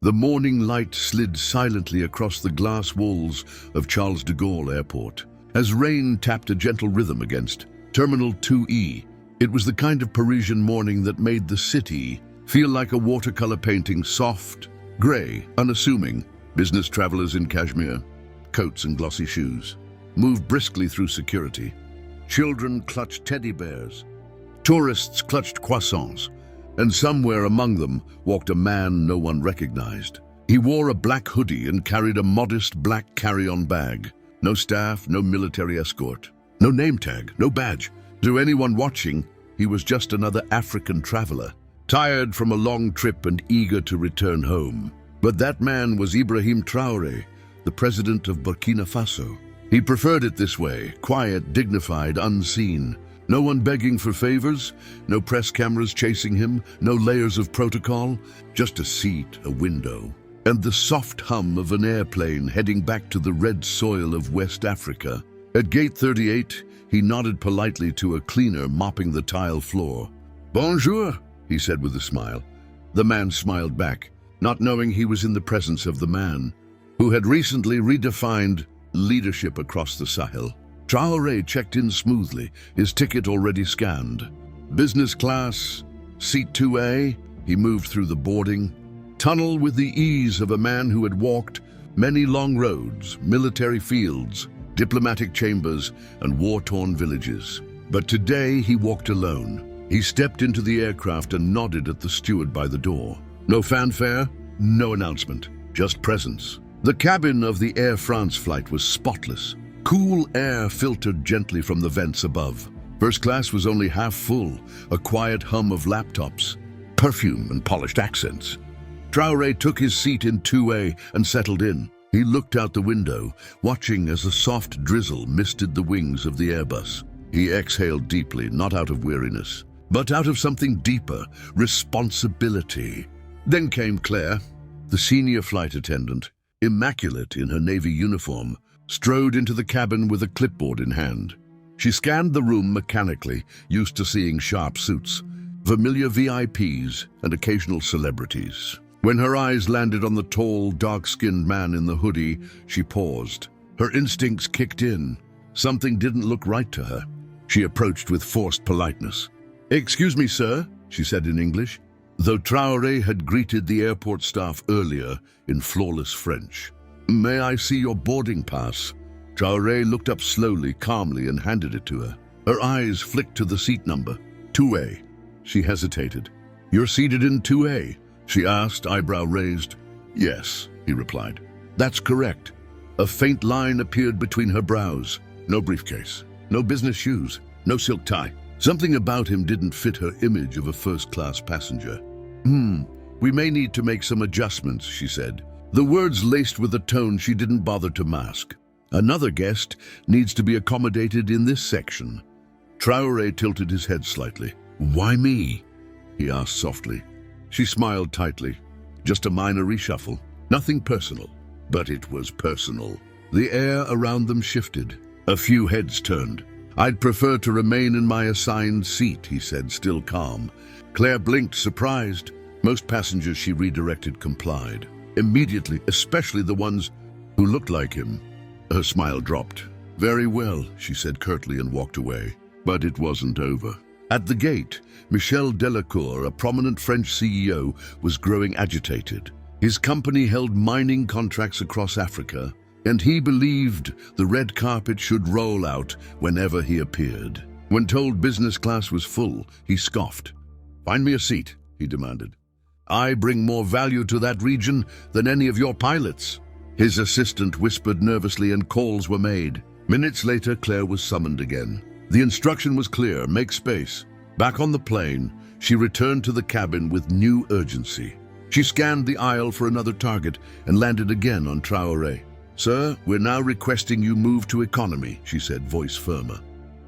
The morning light slid silently across the glass walls of Charles de Gaulle Airport as rain tapped a gentle rhythm against Terminal 2E. It was the kind of Parisian morning that made the city feel like a watercolor painting, soft, grey, unassuming. Business travelers in cashmere, coats and glossy shoes, moved briskly through security. Children clutched teddy bears. Tourists clutched croissants. And somewhere among them walked a man no one recognized. He wore a black hoodie and carried a modest black carry-on bag. No staff, no military escort, no name tag, no badge. To anyone watching, he was just another African traveler, tired from a long trip and eager to return home. But that man was Ibrahim Traore, the president of Burkina Faso. He preferred it this way, quiet, dignified, unseen. No one begging for favors, no press cameras chasing him, no layers of protocol, just a seat, a window, and the soft hum of an airplane heading back to the red soil of West Africa. At gate 38, he nodded politely to a cleaner mopping the tile floor. "Bonjour," he said with a smile. The man smiled back, not knowing he was in the presence of the man who had recently redefined leadership across the Sahel. Traoré checked in smoothly, his ticket already scanned. Business class, seat 2A, he moved through the boarding tunnel with the ease of a man who had walked many long roads, military fields, diplomatic chambers, and war-torn villages. But today he walked alone. He stepped into the aircraft and nodded at the steward by the door. No fanfare, no announcement, just presence. The cabin of the Air France flight was spotless. Cool air filtered gently from the vents above. First class was only half full, a quiet hum of laptops, perfume and polished accents. Traoré took his seat in 2A and settled in. He looked out the window, watching as a soft drizzle misted the wings of the Airbus. He exhaled deeply, not out of weariness, but out of something deeper, responsibility. Then came Claire, the senior flight attendant, immaculate in her Navy uniform, strode into the cabin with a clipboard in hand. She scanned the room mechanically, used to seeing sharp suits, familiar VIPs, and occasional celebrities. When her eyes landed on the tall, dark-skinned man in the hoodie, she paused. Her instincts kicked in. Something didn't look right to her. She approached with forced politeness. "Excuse me, sir," she said in English, though Traoré had greeted the airport staff earlier in flawless French. "May I see your boarding pass?" Traoré looked up slowly, calmly, and handed it to her. Her eyes flicked to the seat number, 2A. She hesitated. "You're seated in 2A?" she asked, eyebrow raised. "Yes," he replied. "That's correct." A faint line appeared between her brows. No briefcase, no business shoes, no silk tie. Something about him didn't fit her image of a first-class passenger. We may need to make some adjustments," she said. The words laced with a tone she didn't bother to mask. "Another guest needs to be accommodated in this section." Traoré tilted his head slightly. "Why me?" he asked softly. She smiled tightly. Just a minor reshuffle. Nothing personal. But it was personal. The air around them shifted. A few heads turned. "I'd prefer to remain in my assigned seat," he said, still calm. Claire blinked, surprised. Most passengers she redirected complied. Immediately, especially the ones who looked like him. Her smile dropped. "Very well," she said curtly and walked away. But it wasn't over. At the gate, Michel Delacour, a prominent French CEO, was growing agitated. His company held mining contracts across Africa, and he believed the red carpet should roll out whenever he appeared. When told business class was full, he scoffed. "Find me a seat," he demanded. "I bring more value to that region than any of your pilots." His assistant whispered nervously and calls were made. Minutes later, Claire was summoned again. The instruction was clear: make space. Back on the plane, she returned to the cabin with new urgency. She scanned the aisle for another target and landed again on Traoré. "Sir, we're now requesting you move to economy," she said, voice firmer.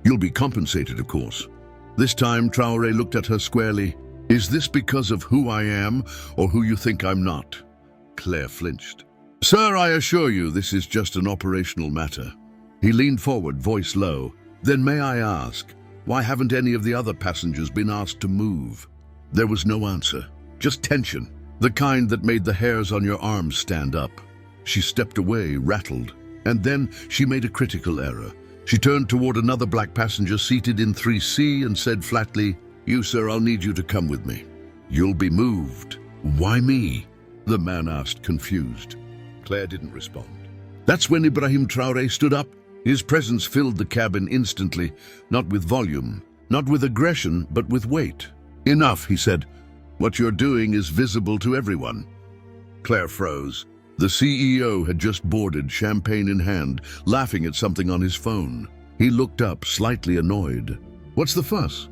"You'll be compensated, of course." This time, Traoré looked at her squarely. "Is this because of who I am or who you think I'm not?" Claire flinched. "Sir, I assure you this is just an operational matter." He leaned forward, voice low. "Then may I ask, why haven't any of the other passengers been asked to move?" There was no answer, just tension. The kind that made the hairs on your arms stand up. She stepped away, rattled, and then she made a critical error. She turned toward another black passenger seated in 3C and said flatly, "You, sir, I'll need you to come with me." "You'll be moved." "Why me?" the man asked, confused. Claire didn't respond. That's when Ibrahim Traore stood up. His presence filled the cabin instantly, not with volume, not with aggression, but with weight. "Enough," he said. "What you're doing is visible to everyone." Claire froze. The CEO had just boarded, champagne in hand, laughing at something on his phone. He looked up, slightly annoyed. "What's the fuss?"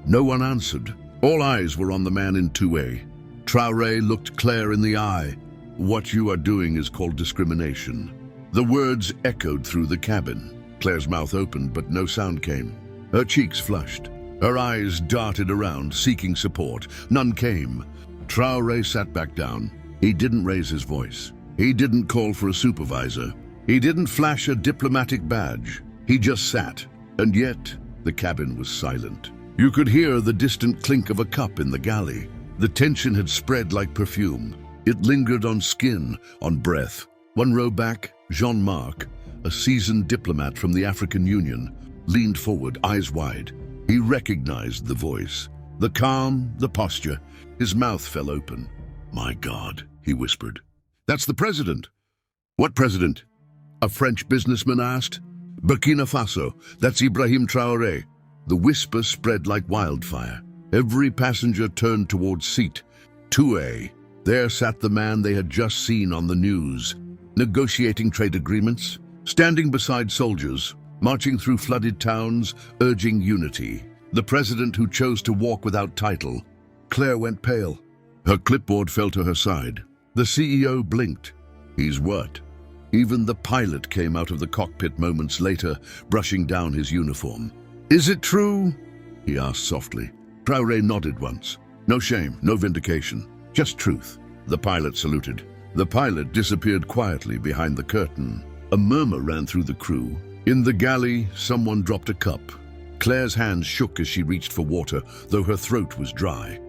No one answered. All eyes were on the man in 2A. Traoré looked Claire in the eye. "What you are doing is called discrimination." The words echoed through the cabin. Claire's mouth opened, but no sound came. Her cheeks flushed. Her eyes darted around, seeking support. None came. Traoré sat back down. He didn't raise his voice. He didn't call for a supervisor. He didn't flash a diplomatic badge. He just sat. And yet, the cabin was silent. You could hear the distant clink of a cup in the galley. The tension had spread like perfume. It lingered on skin, on breath. One row back, Jean-Marc, a seasoned diplomat from the African Union, leaned forward, eyes wide. He recognized the voice, the calm, the posture. His mouth fell open. "My God," he whispered. "That's the president." "What president?" a French businessman asked. "Burkina Faso, that's Ibrahim Traore." The whisper spread like wildfire. Every passenger turned towards seat 2A. There sat the man they had just seen on the news, negotiating trade agreements, standing beside soldiers, marching through flooded towns, urging unity. The president who chose to walk without title. Claire went pale. Her clipboard fell to her side. The CEO blinked. "He's what?" Even the pilot came out of the cockpit moments later, brushing down his uniform. "Is it true?" he asked softly. Traoré nodded once. No shame, no vindication, just truth. The pilot saluted. The pilot disappeared quietly behind the curtain. A murmur ran through the crew. In the galley, someone dropped a cup. Claire's hands shook as she reached for water, though her throat was dry.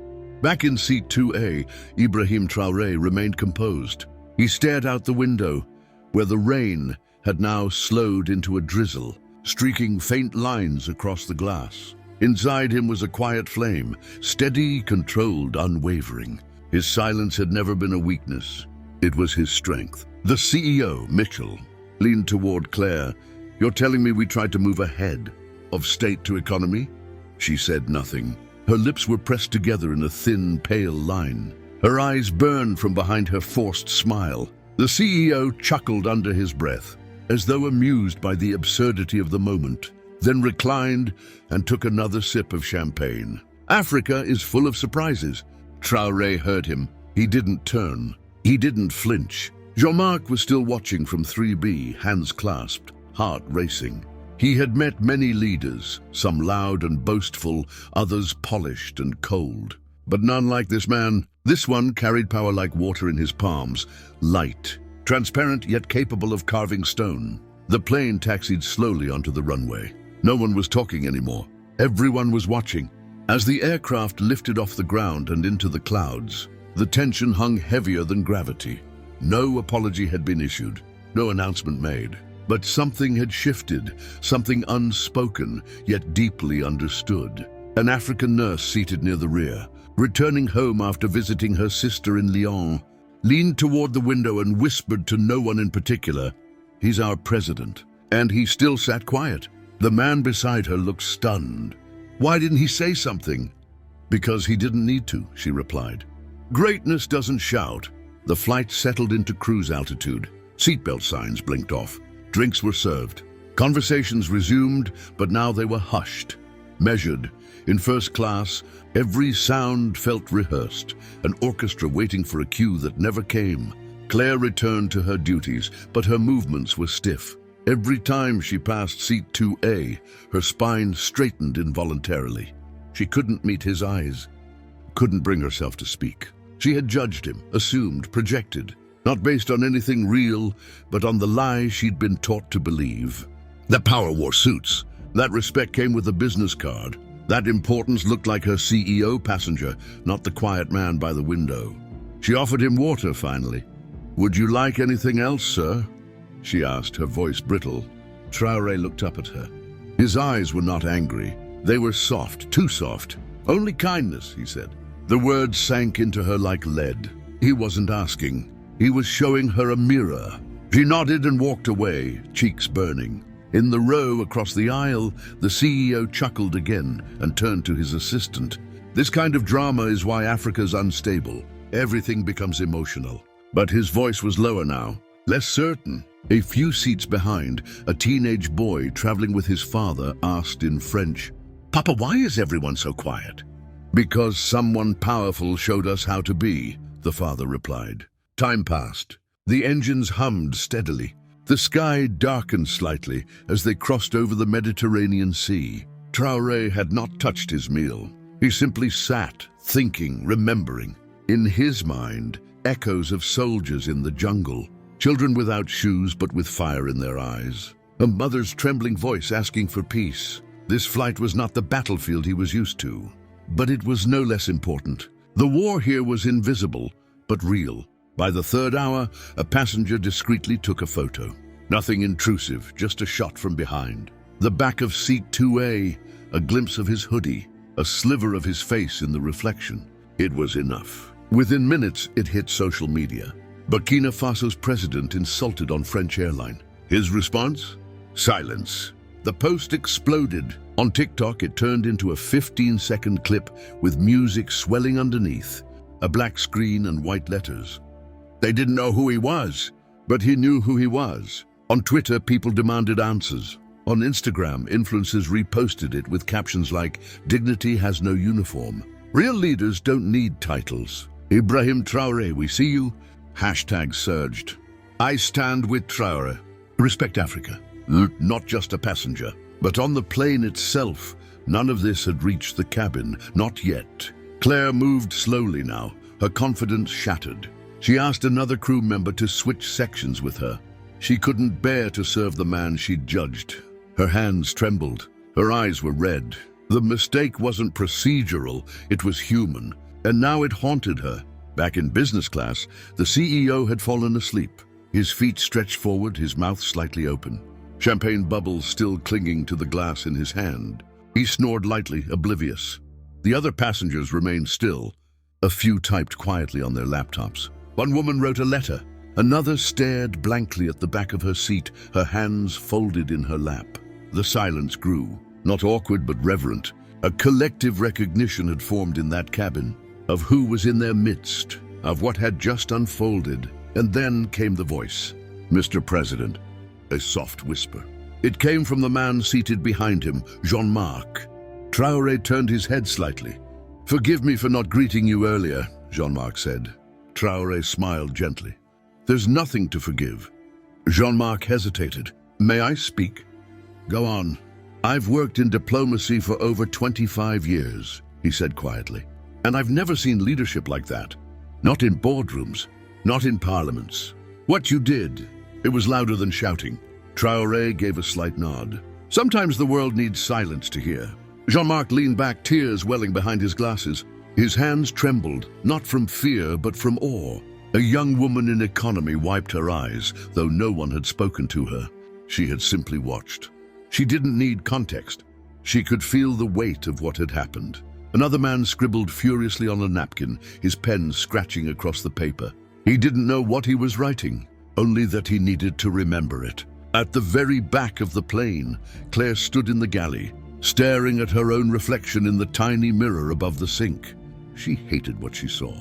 Back in seat 2A, Ibrahim Traoré remained composed. He stared out the window, where the rain had now slowed into a drizzle, streaking faint lines across the glass. Inside him was a quiet flame, steady, controlled, unwavering. His silence had never been a weakness. It was his strength. The CEO, Mitchell, leaned toward Claire. "You're telling me we tried to move ahead of state to economy?" She said nothing. Her lips were pressed together in a thin, pale line. Her eyes burned from behind her forced smile. The CEO chuckled under his breath, as though amused by the absurdity of the moment, then reclined and took another sip of champagne. "Africa is full of surprises." Traoré heard him. He didn't turn. He didn't flinch. Jean-Marc was still watching from 3B, hands clasped, heart racing. He had met many leaders, some loud and boastful, others polished and cold. But none like this man. This one carried power like water in his palms, light, transparent yet capable of carving stone. The plane taxied slowly onto the runway. No one was talking anymore. Everyone was watching. As the aircraft lifted off the ground and into the clouds, the tension hung heavier than gravity. No apology had been issued, no announcement made. But something had shifted, something unspoken, yet deeply understood. An African nurse seated near the rear, returning home after visiting her sister in Lyon, leaned toward the window and whispered to no one in particular, "He's our president." And he still sat quiet. The man beside her looked stunned. "Why didn't he say something?" "Because he didn't need to," she replied. Greatness doesn't shout. The flight settled into cruise altitude. Seatbelt signs blinked off. Drinks were served. Conversations resumed, but now they were hushed, measured. In first class, every sound felt rehearsed, an orchestra waiting for a cue that never came. Claire returned to her duties, but her movements were stiff. Every time she passed seat 2A, her spine straightened involuntarily. She couldn't meet his eyes, couldn't bring herself to speak. She had judged him, assumed, projected, not based on anything real, but on the lie she'd been taught to believe. That power wore suits. That respect came with a business card. That importance looked like her CEO passenger, not the quiet man by the window. She offered him water finally. "Would you like anything else, sir?" she asked, her voice brittle. Traoré looked up at her. His eyes were not angry. They were soft, too soft. "Only kindness," he said. The words sank into her like lead. He wasn't asking. He was showing her a mirror. She nodded and walked away, cheeks burning. In the row across the aisle, the CEO chuckled again and turned to his assistant. "This kind of drama is why Africa's unstable. Everything becomes emotional." But his voice was lower now, less certain. A few seats behind, a teenage boy traveling with his father asked in French, "Papa, why is everyone so quiet?" "Because someone powerful showed us how to be," the father replied. Time passed. The engines hummed steadily. The sky darkened slightly as they crossed over the Mediterranean Sea. Traoré had not touched his meal. He simply sat, thinking, remembering. In his mind, echoes of soldiers in the jungle, children without shoes but with fire in their eyes. A mother's trembling voice asking for peace. This flight was not the battlefield he was used to. But it was no less important. The war here was invisible, but real. By the third hour, a passenger discreetly took a photo. Nothing intrusive, just a shot from behind. The back of seat 2A, a glimpse of his hoodie, a sliver of his face in the reflection. It was enough. Within minutes, it hit social media. Burkina Faso's president insulted on French airline. His response? Silence. The post exploded. On TikTok, it turned into a 15-second clip with music swelling underneath, a black screen and white letters. They didn't know who he was, but he knew who he was. On Twitter, people demanded answers. On Instagram, influencers reposted it with captions like, "Dignity has no uniform." Real leaders don't need titles. "Ibrahim Traore, we see you." Hashtags surged. "I stand with Traoré. Respect Africa." Not just a passenger. But on the plane itself, none of this had reached the cabin, not yet. Claire moved slowly now, her confidence shattered. She asked another crew member to switch sections with her. She couldn't bear to serve the man she'd judged. Her hands trembled. Her eyes were red. The mistake wasn't procedural, it was human. And now it haunted her. Back in business class, the CEO had fallen asleep. His feet stretched forward, his mouth slightly open. Champagne bubbles still clinging to the glass in his hand. He snored lightly, oblivious. The other passengers remained still. A few typed quietly on their laptops. One woman wrote a letter. Another stared blankly at the back of her seat, her hands folded in her lap. The silence grew, not awkward but reverent. A collective recognition had formed in that cabin, of who was in their midst, of what had just unfolded. And then came the voice. "Mr. President." A soft whisper. It came from the man seated behind him, Jean-Marc. Traoré turned his head slightly. "Forgive me for not greeting you earlier," Jean-Marc said. Traoré smiled gently. "There's nothing to forgive." Jean-Marc hesitated. "May I speak?" "Go on." "I've worked in diplomacy for over 25 years, he said quietly. "And I've never seen leadership like that. Not in boardrooms, not in parliaments. What you did, it was louder than shouting." Traoré gave a slight nod. "Sometimes the world needs silence to hear." Jean-Marc leaned back, tears welling behind his glasses. His hands trembled, not from fear, but from awe. A young woman in economy wiped her eyes, though no one had spoken to her. She had simply watched. She didn't need context. She could feel the weight of what had happened. Another man scribbled furiously on a napkin, his pen scratching across the paper. He didn't know what he was writing, only that he needed to remember it. At the very back of the plane, Claire stood in the galley, staring at her own reflection in the tiny mirror above the sink. She hated what she saw.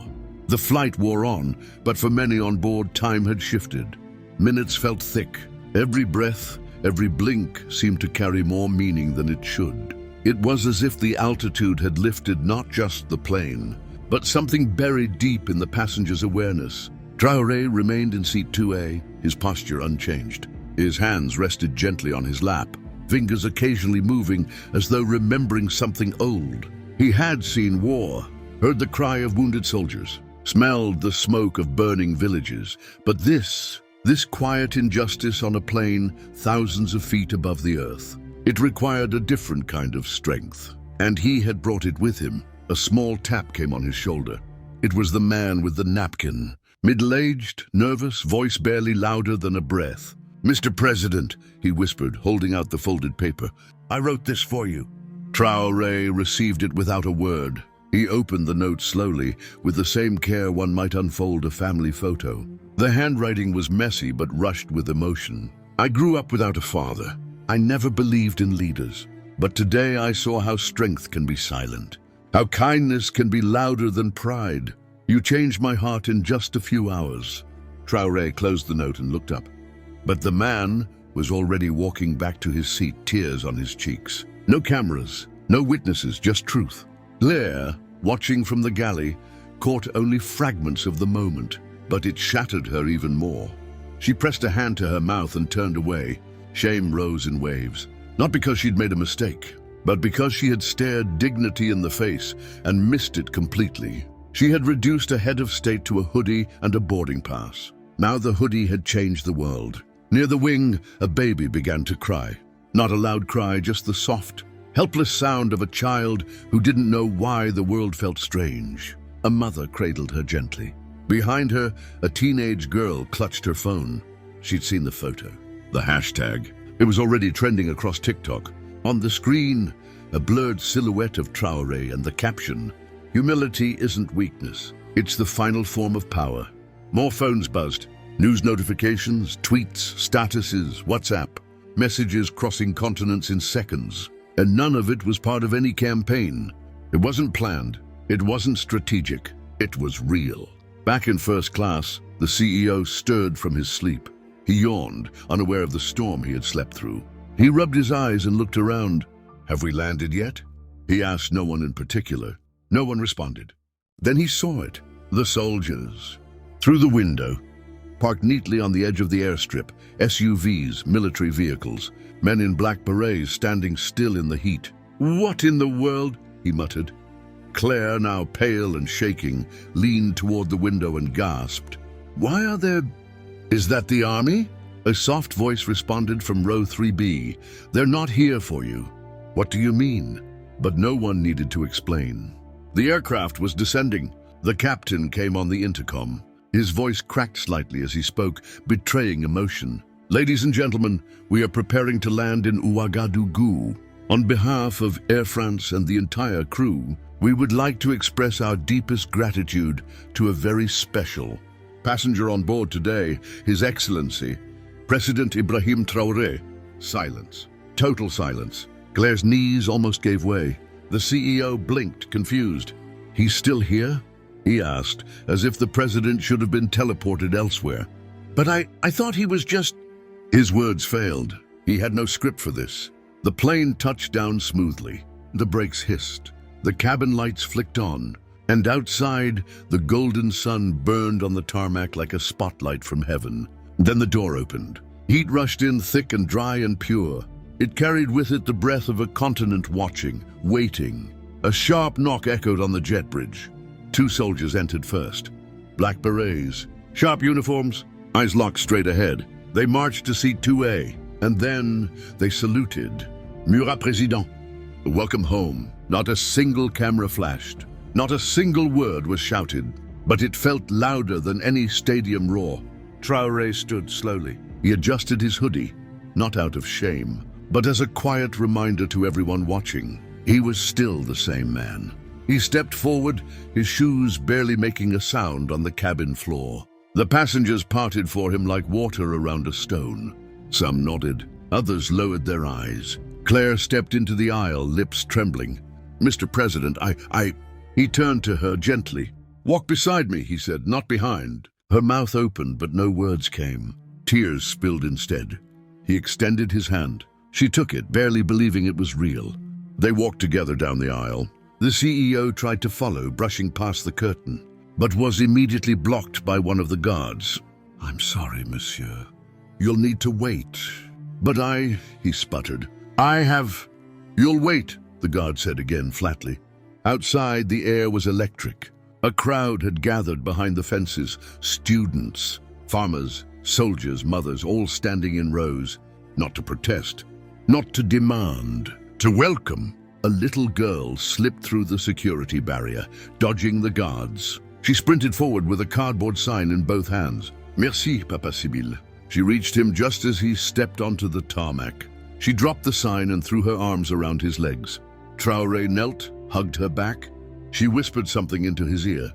The flight wore on, but for many on board, time had shifted. Minutes felt thick. Every breath, every blink seemed to carry more meaning than it should. It was as if the altitude had lifted not just the plane, but something buried deep in the passenger's awareness. Traoré remained in seat 2A, his posture unchanged. His hands rested gently on his lap, fingers occasionally moving as though remembering something old. He had seen war, heard the cry of wounded soldiers, smelled the smoke of burning villages. But this quiet injustice on a plane thousands of feet above the earth, it required a different kind of strength. And he had brought it with him. A small tap came on his shoulder. It was the man with the napkin. Middle-aged, nervous, voice barely louder than a breath. "Mr. President," he whispered, holding out the folded paper. "I wrote this for you." Traoré received it without a word. He opened the note slowly, with the same care one might unfold a family photo. The handwriting was messy but rushed with emotion. "I grew up without a father. I never believed in leaders. But today I saw how strength can be silent, how kindness can be louder than pride. You changed my heart in just a few hours." Traoré closed the note and looked up. But the man was already walking back to his seat, tears on his cheeks. No cameras, no witnesses, just truth. Claire, watching from the galley, caught only fragments of the moment, but it shattered her even more. She pressed a hand to her mouth and turned away. Shame rose in waves, not because she'd made a mistake, but because she had stared dignity in the face and missed it completely. She had reduced a head of state to a hoodie and a boarding pass. Now the hoodie had changed the world. Near the wing, a baby began to cry. Not a loud cry, just the soft, helpless sound of a child who didn't know why the world felt strange. A mother cradled her gently. Behind her, a teenage girl clutched her phone. She'd seen the photo, the hashtag. It was already trending across TikTok. On the screen, a blurred silhouette of Traoré and the caption, "Humility isn't weakness, it's the final form of power." More phones buzzed. News notifications, tweets, statuses, WhatsApp. Messages crossing continents in seconds. And none of it was part of any campaign. It wasn't planned. It wasn't strategic. It was real. Back in first class, the CEO stirred from his sleep. He yawned, unaware of the storm he had slept through. He rubbed his eyes and looked around. "Have we landed yet?" He asked no one in particular. No one responded. Then he saw it. The soldiers. Through the window. Parked neatly on the edge of the airstrip, SUVs, military vehicles, men in black berets standing still in the heat. "What in the world?" he muttered. Claire, now pale and shaking, leaned toward the window and gasped. "Why are there... Is that the army?" A soft voice responded from row 3B. "They're not here for you." "What do you mean?" But no one needed to explain. The aircraft was descending. The captain came on the intercom. His voice cracked slightly as he spoke, betraying emotion. "Ladies and gentlemen, we are preparing to land in Ouagadougou. On behalf of Air France and the entire crew, we would like to express our deepest gratitude to a very special passenger on board today, His Excellency, President Ibrahim Traore." Silence. Total silence. Claire's knees almost gave way. The CEO blinked, confused. "He's still here?" he asked, as if the president should have been teleported elsewhere. "But I thought he was just..." His words failed. He had no script for this. The plane touched down smoothly. The brakes hissed. The cabin lights flicked on. And outside, the golden sun burned on the tarmac like a spotlight from heaven. Then the door opened. Heat rushed in thick and dry and pure. It carried with it the breath of a continent watching, waiting. A sharp knock echoed on the jet bridge. 2 soldiers entered first. Black berets, sharp uniforms, eyes locked straight ahead. They marched to seat 2A, and then they saluted. "Murat Président." Welcome home. Not a single camera flashed. Not a single word was shouted, but it felt louder than any stadium roar. Traoré stood slowly. He adjusted his hoodie, not out of shame, but as a quiet reminder to everyone watching. He was still the same man. He stepped forward, his shoes barely making a sound on the cabin floor. The passengers parted for him like water around a stone. Some nodded, others lowered their eyes. Claire stepped into the aisle, lips trembling. "Mr. President, He turned to her gently. "Walk beside me," he said, "not behind." Her mouth opened, but no words came. Tears spilled instead. He extended his hand. She took it, barely believing it was real. They walked together down the aisle. The CEO tried to follow, brushing past the curtain, but was immediately blocked by one of the guards. "I'm sorry, monsieur. You'll need to wait." "But he sputtered. "You'll wait," the guard said again flatly. Outside, the air was electric. A crowd had gathered behind the fences. Students, farmers, soldiers, mothers, all standing in rows. Not to protest, not to demand, to welcome. A little girl slipped through the security barrier, dodging the guards. She sprinted forward with a cardboard sign in both hands. Merci, Papa Sibyl. She reached him just as he stepped onto the tarmac. She dropped the sign and threw her arms around his legs. Traoré knelt, hugged her back. She whispered something into his ear.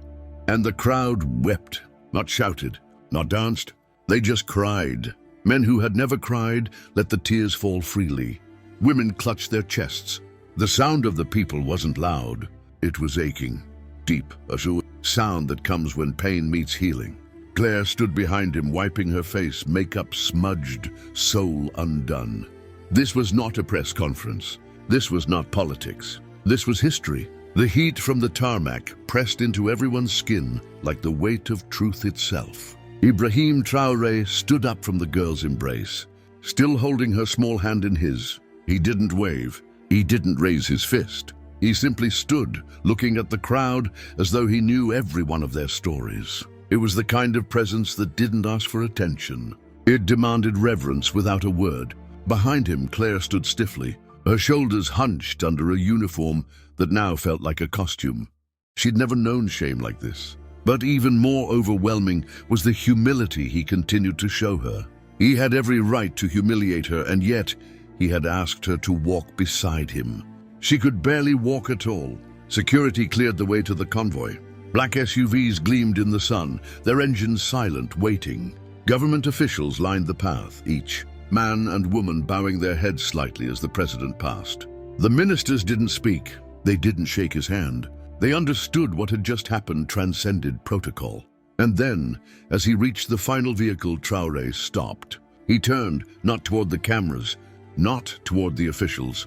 And the crowd wept, not shouted, not danced. They just cried. Men who had never cried let the tears fall freely. Women clutched their chests. The sound of the people wasn't loud. It was aching, deep, a sound that comes when pain meets healing. Claire stood behind him, wiping her face, makeup smudged, soul undone. This was not a press conference. This was not politics. This was history. The heat from the tarmac pressed into everyone's skin like the weight of truth itself. Ibrahim Traore stood up from the girl's embrace, still holding her small hand in his. He didn't wave. He didn't raise his fist. He simply stood, looking at the crowd as though he knew every one of their stories. It was the kind of presence that didn't ask for attention. It demanded reverence without a word. Behind him, Claire stood stiffly, her shoulders hunched under a uniform that now felt like a costume. She'd never known shame like this. But even more overwhelming was the humility he continued to show her. He had every right to humiliate her, and yet he had asked her to walk beside him. She could barely walk at all. Security cleared the way to the convoy. Black SUVs gleamed in the sun, their engines silent, waiting. Government officials lined the path, each man and woman bowing their heads slightly as the president passed. The ministers didn't speak. They didn't shake his hand. They understood what had just happened transcended protocol. And then, as he reached the final vehicle, Traoré stopped. He turned, not toward the cameras, not toward the officials,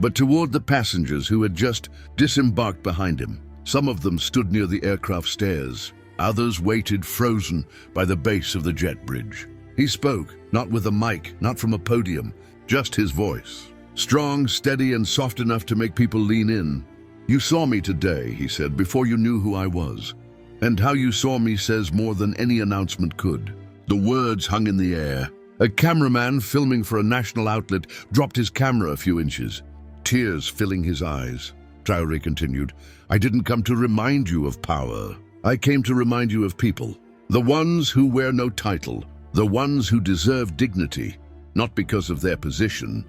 but toward the passengers who had just disembarked behind him. Some of them stood near the aircraft stairs. Others waited frozen by the base of the jet bridge. He spoke, not with a mic, not from a podium, just his voice. Strong, steady, and soft enough to make people lean in. "You saw me today," he said, "before you knew who I was. And how you saw me says more than any announcement could." The words hung in the air. A cameraman filming for a national outlet dropped his camera a few inches, tears filling his eyes. Traoré continued, "I didn't come to remind you of power. I came to remind you of people. The ones who wear no title, the ones who deserve dignity, not because of their position,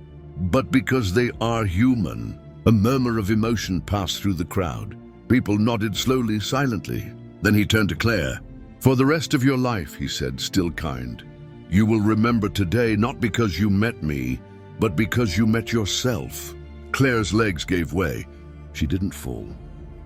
but because they are human." A murmur of emotion passed through the crowd. People nodded slowly, silently. Then he turned to Claire. "For the rest of your life," he said, still kind, "you will remember today not because you met me, but because you met yourself." Claire's legs gave way. She didn't fall.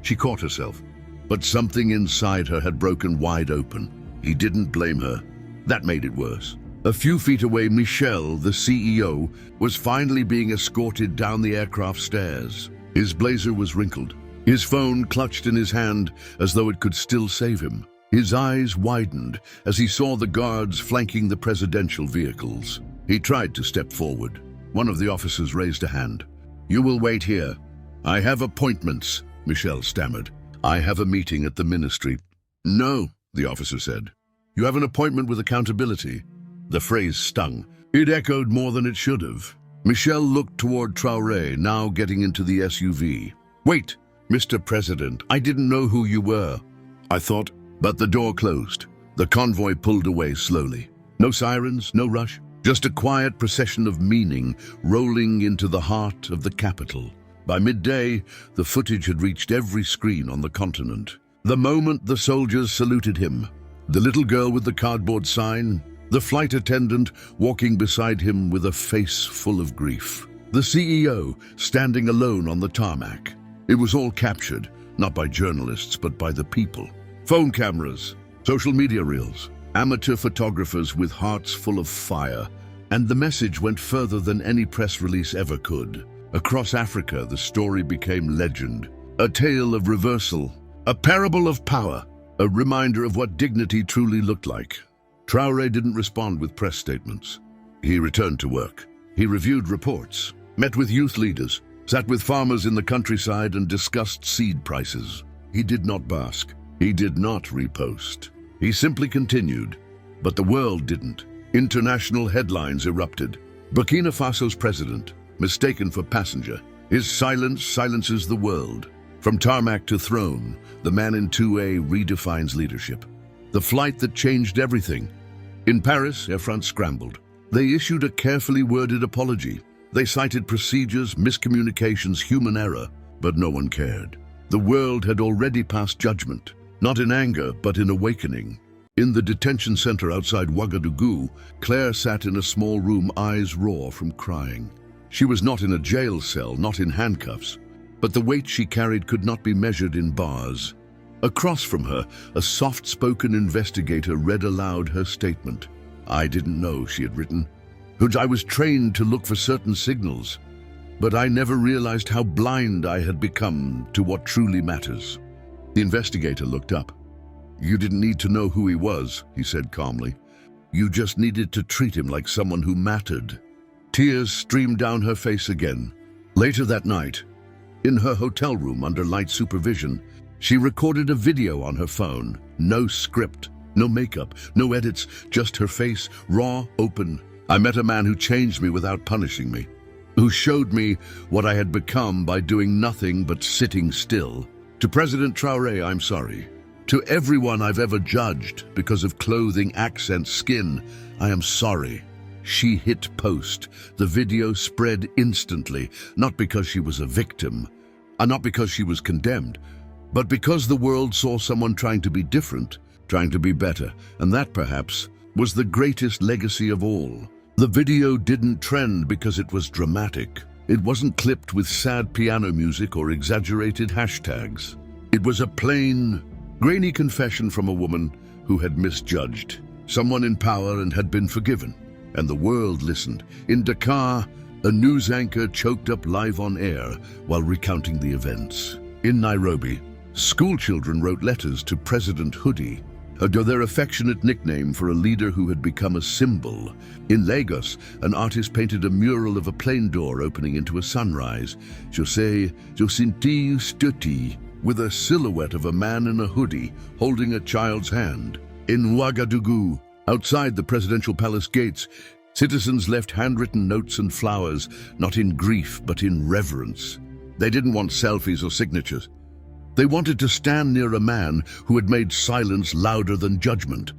She caught herself. But something inside her had broken wide open. He didn't blame her. That made it worse. A few feet away, Michel, the CEO, was finally being escorted down the aircraft stairs. His blazer was wrinkled. His phone clutched in his hand as though it could still save him. His eyes widened as he saw the guards flanking the presidential vehicles. He tried to step forward. One of the officers raised a hand. "You will wait here. I have appointments," Michel stammered. "I have a meeting at the ministry." "No," the officer said. "You have an appointment with accountability." The phrase stung. It echoed more than it should have. Michel looked toward Traoré, now getting into the SUV. "Wait, Mr. President, I didn't know who you were." "I thought..." But the door closed. The convoy pulled away slowly. No sirens, no rush, just a quiet procession of meaning rolling into the heart of the capital. By midday, the footage had reached every screen on the continent. The moment the soldiers saluted him, the little girl with the cardboard sign, the flight attendant walking beside him with a face full of grief, the CEO standing alone on the tarmac. It was all captured, not by journalists, but by the people. Phone cameras, social media reels, amateur photographers with hearts full of fire. And the message went further than any press release ever could. Across Africa, the story became legend. A tale of reversal, a parable of power, a reminder of what dignity truly looked like. Traoré didn't respond with press statements. He returned to work. He reviewed reports, met with youth leaders, sat with farmers in the countryside and discussed seed prices. He did not bask. He did not repost. He simply continued. But the world didn't. International headlines erupted. Burkina Faso's president, mistaken for passenger. His silence silences the world. From tarmac to throne, the man in 2A redefines leadership. The flight that changed everything. In Paris, Air France scrambled. They issued a carefully worded apology. They cited procedures, miscommunications, human error, but no one cared. The world had already passed judgment, not in anger, but in awakening. In the detention center outside Ouagadougou, Claire sat in a small room, eyes raw from crying. She was not in a jail cell, not in handcuffs, but the weight she carried could not be measured in bars. Across from her, a soft-spoken investigator read aloud her statement. "I didn't know," she had written. "I was trained to look for certain signals, but I never realized how blind I had become to what truly matters." The investigator looked up. "You didn't need to know who he was," he said calmly. "You just needed to treat him like someone who mattered." Tears streamed down her face again. Later that night, in her hotel room under light supervision, she recorded a video on her phone. No script, no makeup, no edits, just her face, raw, open. "I met a man who changed me without punishing me, who showed me what I had become by doing nothing but sitting still. To President Traoré, I'm sorry. To everyone I've ever judged because of clothing, accent, skin, I am sorry." She hit post. The video spread instantly, not because she was a victim, and not because she was condemned, but because the world saw someone trying to be different, trying to be better, and that, perhaps, was the greatest legacy of all. The video didn't trend because it was dramatic. It wasn't clipped with sad piano music or exaggerated hashtags. It was a plain, grainy confession from a woman who had misjudged, someone in power and had been forgiven. And the world listened. In Dakar, a news anchor choked up live on air while recounting the events. In Nairobi, schoolchildren wrote letters to President Hoodie, their affectionate nickname for a leader who had become a symbol. In Lagos, an artist painted a mural of a plane door opening into a sunrise, José Josinti Stuti, with a silhouette of a man in a hoodie holding a child's hand. In Ouagadougou, outside the presidential palace gates, citizens left handwritten notes and flowers, not in grief but in reverence. They didn't want selfies or signatures. They wanted to stand near a man who had made silence louder than judgment.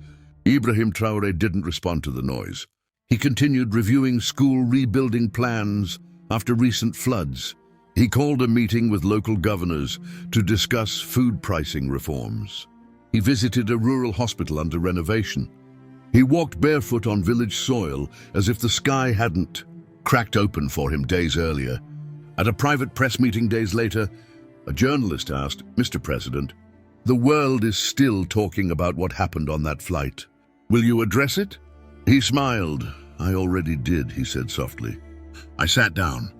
Ibrahim Traore didn't respond to the noise. He continued reviewing school rebuilding plans after recent floods. He called a meeting with local governors to discuss food pricing reforms. He visited a rural hospital under renovation. He walked barefoot on village soil as if the sky hadn't cracked open for him days earlier. At a private press meeting days later, a journalist asked, "Mr. President, the world is still talking about what happened on that flight. Will you address it?" He smiled. "I already did," he said softly. I sat down.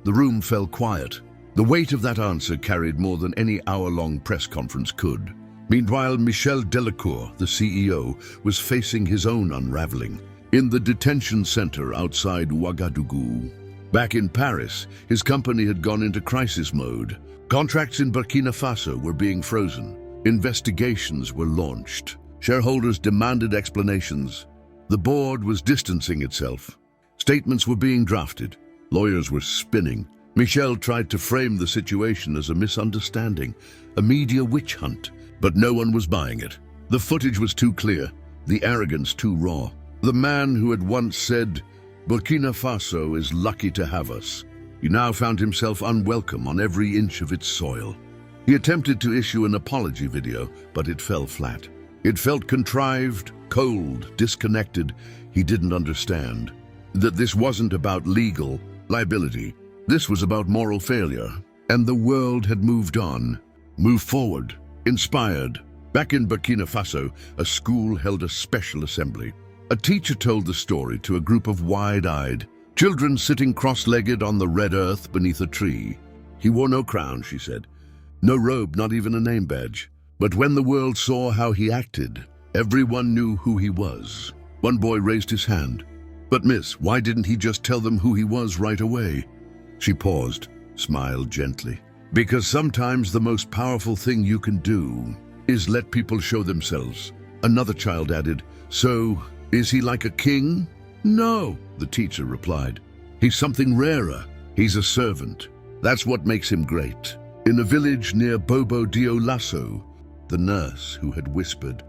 The room fell quiet. The weight of that answer carried more than any hour-long press conference could. Meanwhile, Michel Delacour, the CEO, was facing his own unraveling. In the detention center outside Ouagadougou. Back in Paris, his company had gone into crisis mode. Contracts in Burkina Faso were being frozen. Investigations were launched. Shareholders demanded explanations. The board was distancing itself. Statements were being drafted. Lawyers were spinning. Michel tried to frame the situation as a misunderstanding, a media witch hunt. But no one was buying it. The footage was too clear, the arrogance too raw. The man who had once said, "Burkina Faso is lucky to have us," he now found himself unwelcome on every inch of its soil. He attempted to issue an apology video, but it fell flat. It felt contrived, cold, disconnected. He didn't understand that this wasn't about legal liability. This was about moral failure. And the world had moved on, moved forward. Inspired. Back in Burkina Faso, a school held a special assembly. A teacher told the story to a group of wide-eyed children sitting cross-legged on the red earth beneath a tree. He wore no crown, she said. No robe, not even a name badge. But when the world saw how he acted, everyone knew who he was. One boy raised his hand. "But miss, why didn't he just tell them who he was right away?" She paused, smiled gently. "Because sometimes the most powerful thing you can do is let people show themselves." Another child added, "So, is he like a king?" "No," the teacher replied. "He's something rarer. He's a servant. That's what makes him great." In a village near Bobo Dioulasso, the nurse who had whispered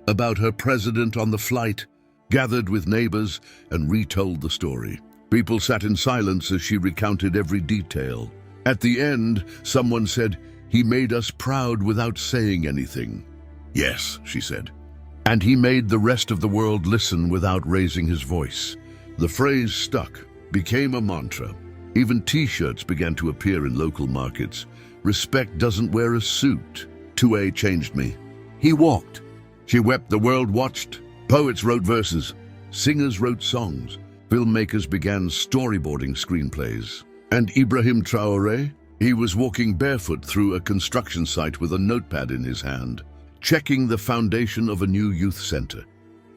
about her president on the flight gathered with neighbors and retold the story. People sat in silence as she recounted every detail. At the end, someone said, "He made us proud without saying anything." "Yes," she said. "And he made the rest of the world listen without raising his voice." The phrase stuck, became a mantra. Even T-shirts began to appear in local markets. "Respect doesn't wear a suit." 2A changed me. He walked. She wept, the world watched. Poets wrote verses. Singers wrote songs. Filmmakers began storyboarding screenplays. And Ibrahim Traore? He was walking barefoot through a construction site with a notepad in his hand, checking the foundation of a new youth center.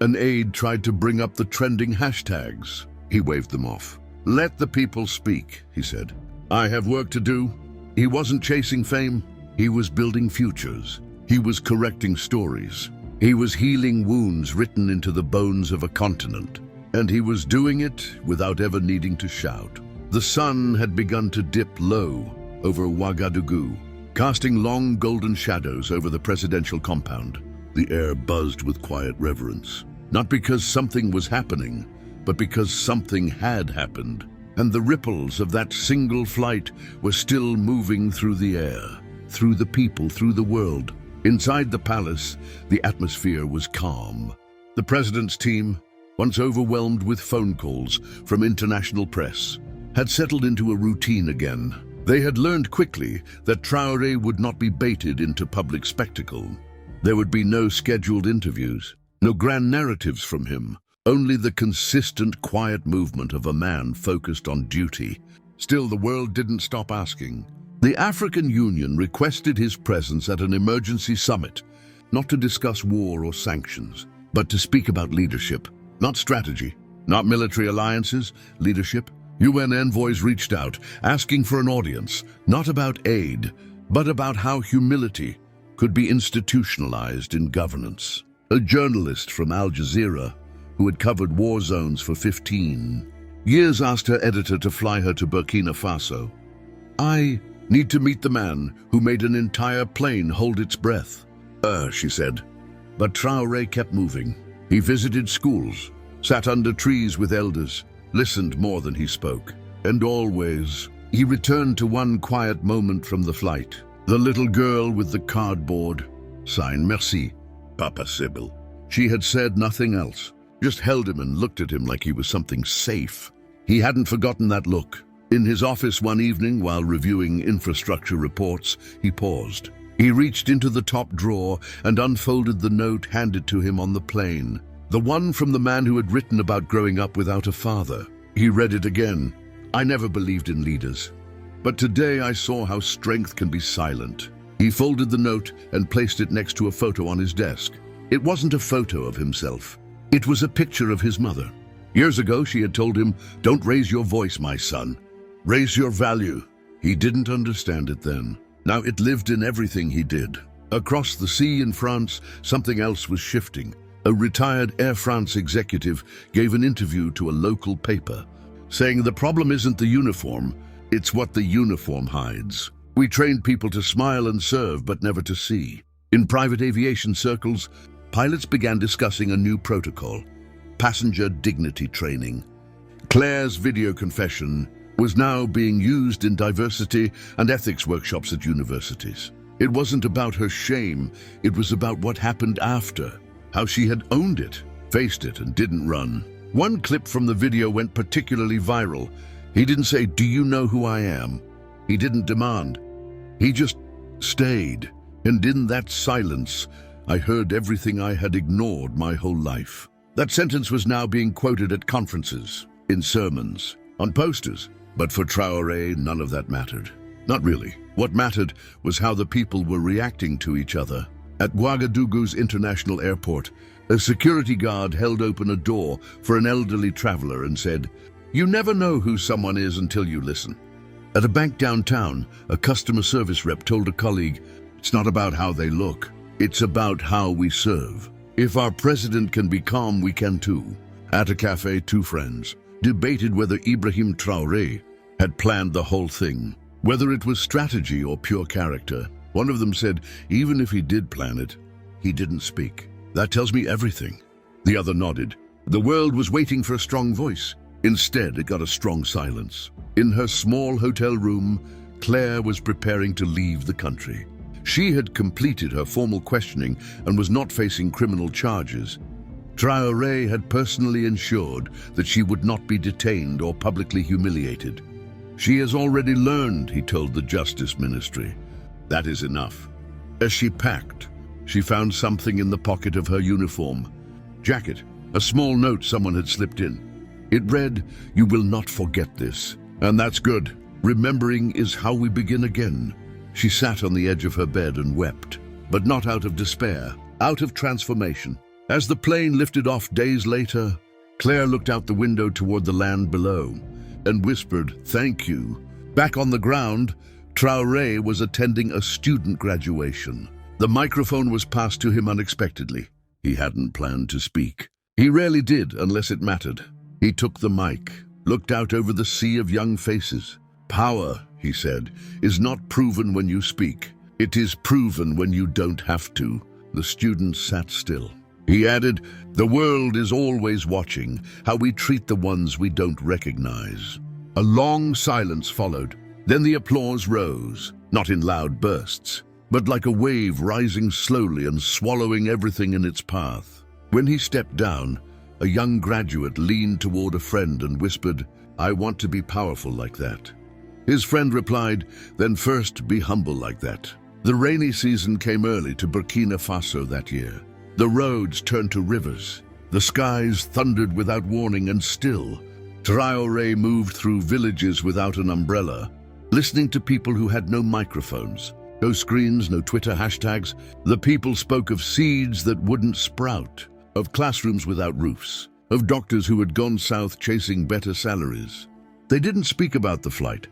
An aide tried to bring up the trending hashtags. He waved them off. "Let the people speak," he said. "I have work to do." He wasn't chasing fame. He was building futures. He was correcting stories. He was healing wounds written into the bones of a continent. And he was doing it without ever needing to shout. The sun had begun to dip low over Ouagadougou, casting long golden shadows over the presidential compound. The air buzzed with quiet reverence, not because something was happening, but because something had happened. And the ripples of that single flight were still moving through the air, through the people, through the world. Inside the palace, the atmosphere was calm. The president's team, once overwhelmed with phone calls from international press, had settled into a routine again. They had learned quickly that Traoré would not be baited into public spectacle. There would be no scheduled interviews, no grand narratives from him, only the consistent, quiet movement of a man focused on duty. Still, the world didn't stop asking. The African Union requested his presence at an emergency summit, not to discuss war or sanctions, but to speak about leadership. Not strategy, not military alliances, leadership. UN envoys reached out, asking for an audience, not about aid, but about how humility could be institutionalized in governance. A journalist from Al Jazeera, who had covered war zones for 15 years, asked her editor to fly her to Burkina Faso. "I need to meet the man who made an entire plane hold its breath." She said. But Traoré kept moving. He visited schools, sat under trees with elders, listened more than he spoke. And always, he returned to one quiet moment from the flight. The little girl with the cardboard sign, "Merci, Papa Sybil." She had said nothing else, just held him and looked at him like he was something safe. He hadn't forgotten that look. In his office one evening, while reviewing infrastructure reports, he paused. He reached into the top drawer and unfolded the note handed to him on the plane. The one from the man who had written about growing up without a father. He read it again. "I never believed in leaders, but today I saw how strength can be silent." He folded the note and placed it next to a photo on his desk. It wasn't a photo of himself. It was a picture of his mother. Years ago, she had told him, "Don't raise your voice, my son. Raise your value." He didn't understand it then. Now it lived in everything he did. Across the sea in France, something else was shifting. A retired Air France executive gave an interview to a local paper, saying the problem isn't the uniform, it's what the uniform hides. "We trained people to smile and serve, but never to see." In private aviation circles, pilots began discussing a new protocol, passenger dignity training. Claire's video confession was now being used in diversity and ethics workshops at universities. It wasn't about her shame, it was about what happened after, how she had owned it, faced it, and didn't run. One clip from the video went particularly viral. He didn't say, "Do you know who I am?" He didn't demand. He just stayed. And in that silence, I heard everything I had ignored my whole life. That sentence was now being quoted at conferences, in sermons, on posters. But for Traoré, none of that mattered. Not really. What mattered was how the people were reacting to each other. At Ouagadougou's international airport, a security guard held open a door for an elderly traveler and said, "You never know who someone is until you listen." At a bank downtown, a customer service rep told a colleague, "It's not about how they look, it's about how we serve. If our president can be calm, we can too." At a cafe, two friends debated whether Ibrahim Traoré had planned the whole thing. Whether it was strategy or pure character, one of them said, even if he did plan it, he didn't speak. That tells me everything. The other nodded. The world was waiting for a strong voice. Instead, it got a strong silence. In her small hotel room, Claire was preparing to leave the country. She had completed her formal questioning and was not facing criminal charges. Traoré had personally ensured that she would not be detained or publicly humiliated. She has already learned, he told the Justice Ministry. That is enough. As she packed, she found something in the pocket of her uniform jacket, a small note someone had slipped in. It read, "You will not forget this." And that's good. Remembering is how we begin again. She sat on the edge of her bed and wept, but not out of despair, out of transformation. As the plane lifted off days later, Claire looked out the window toward the land below and whispered, "Thank you." Back on the ground, Traoré was attending a student graduation. The microphone was passed to him unexpectedly. He hadn't planned to speak. He rarely did unless it mattered. He took the mic, looked out over the sea of young faces. "Power," he said, "is not proven when you speak. It is proven when you don't have to." The students sat still. He added, "The world is always watching how we treat the ones we don't recognize." A long silence followed. Then the applause rose, not in loud bursts, but like a wave rising slowly and swallowing everything in its path. When he stepped down, a young graduate leaned toward a friend and whispered, "I want to be powerful like that." His friend replied, "Then first be humble like that." The rainy season came early to Burkina Faso that year. The roads turned to rivers. The skies thundered without warning, and still, Traoré moved through villages without an umbrella, listening to people who had no microphones, no screens, no Twitter hashtags. The people spoke of seeds that wouldn't sprout, of classrooms without roofs, of doctors who had gone south chasing better salaries. They didn't speak about the flight.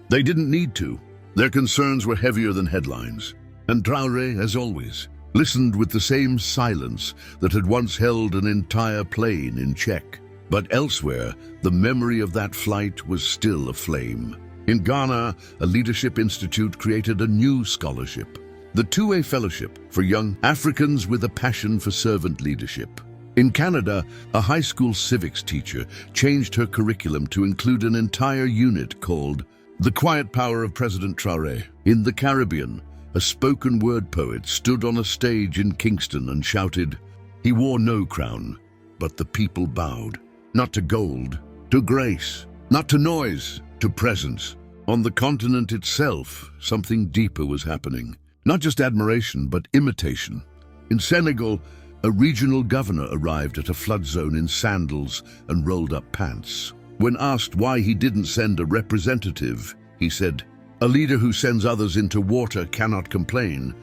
They didn't need to. Their concerns were heavier than headlines. And Traoré, as always, listened with the same silence that had once held an entire plane in check. But elsewhere, the memory of that flight was still aflame. In Ghana, a leadership institute created a new scholarship, the 2A Fellowship for young Africans with a passion for servant leadership. In Canada, a high school civics teacher changed her curriculum to include an entire unit called The Quiet Power of President Traoré. In the Caribbean, a spoken word poet stood on a stage in Kingston and shouted, "He wore no crown, but the people bowed, not to gold, to grace, not to noise, to presence." On the continent itself, something deeper was happening. Not just admiration, but imitation. In Senegal, a regional governor arrived at a flood zone in sandals and rolled-up pants. When asked why he didn't send a representative, he said, "A leader who sends others into water cannot complain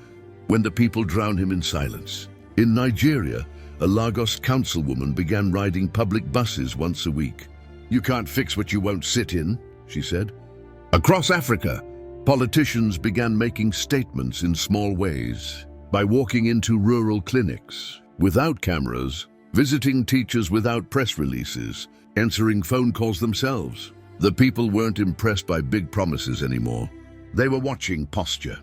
when the people drown him in silence." In Nigeria, a Lagos councilwoman began riding public buses once a week. "You can't fix what you won't sit in," she said. Across Africa, politicians began making statements in small ways, by walking into rural clinics without cameras, visiting teachers without press releases, answering phone calls themselves. The people weren't impressed by big promises anymore. They were watching posture.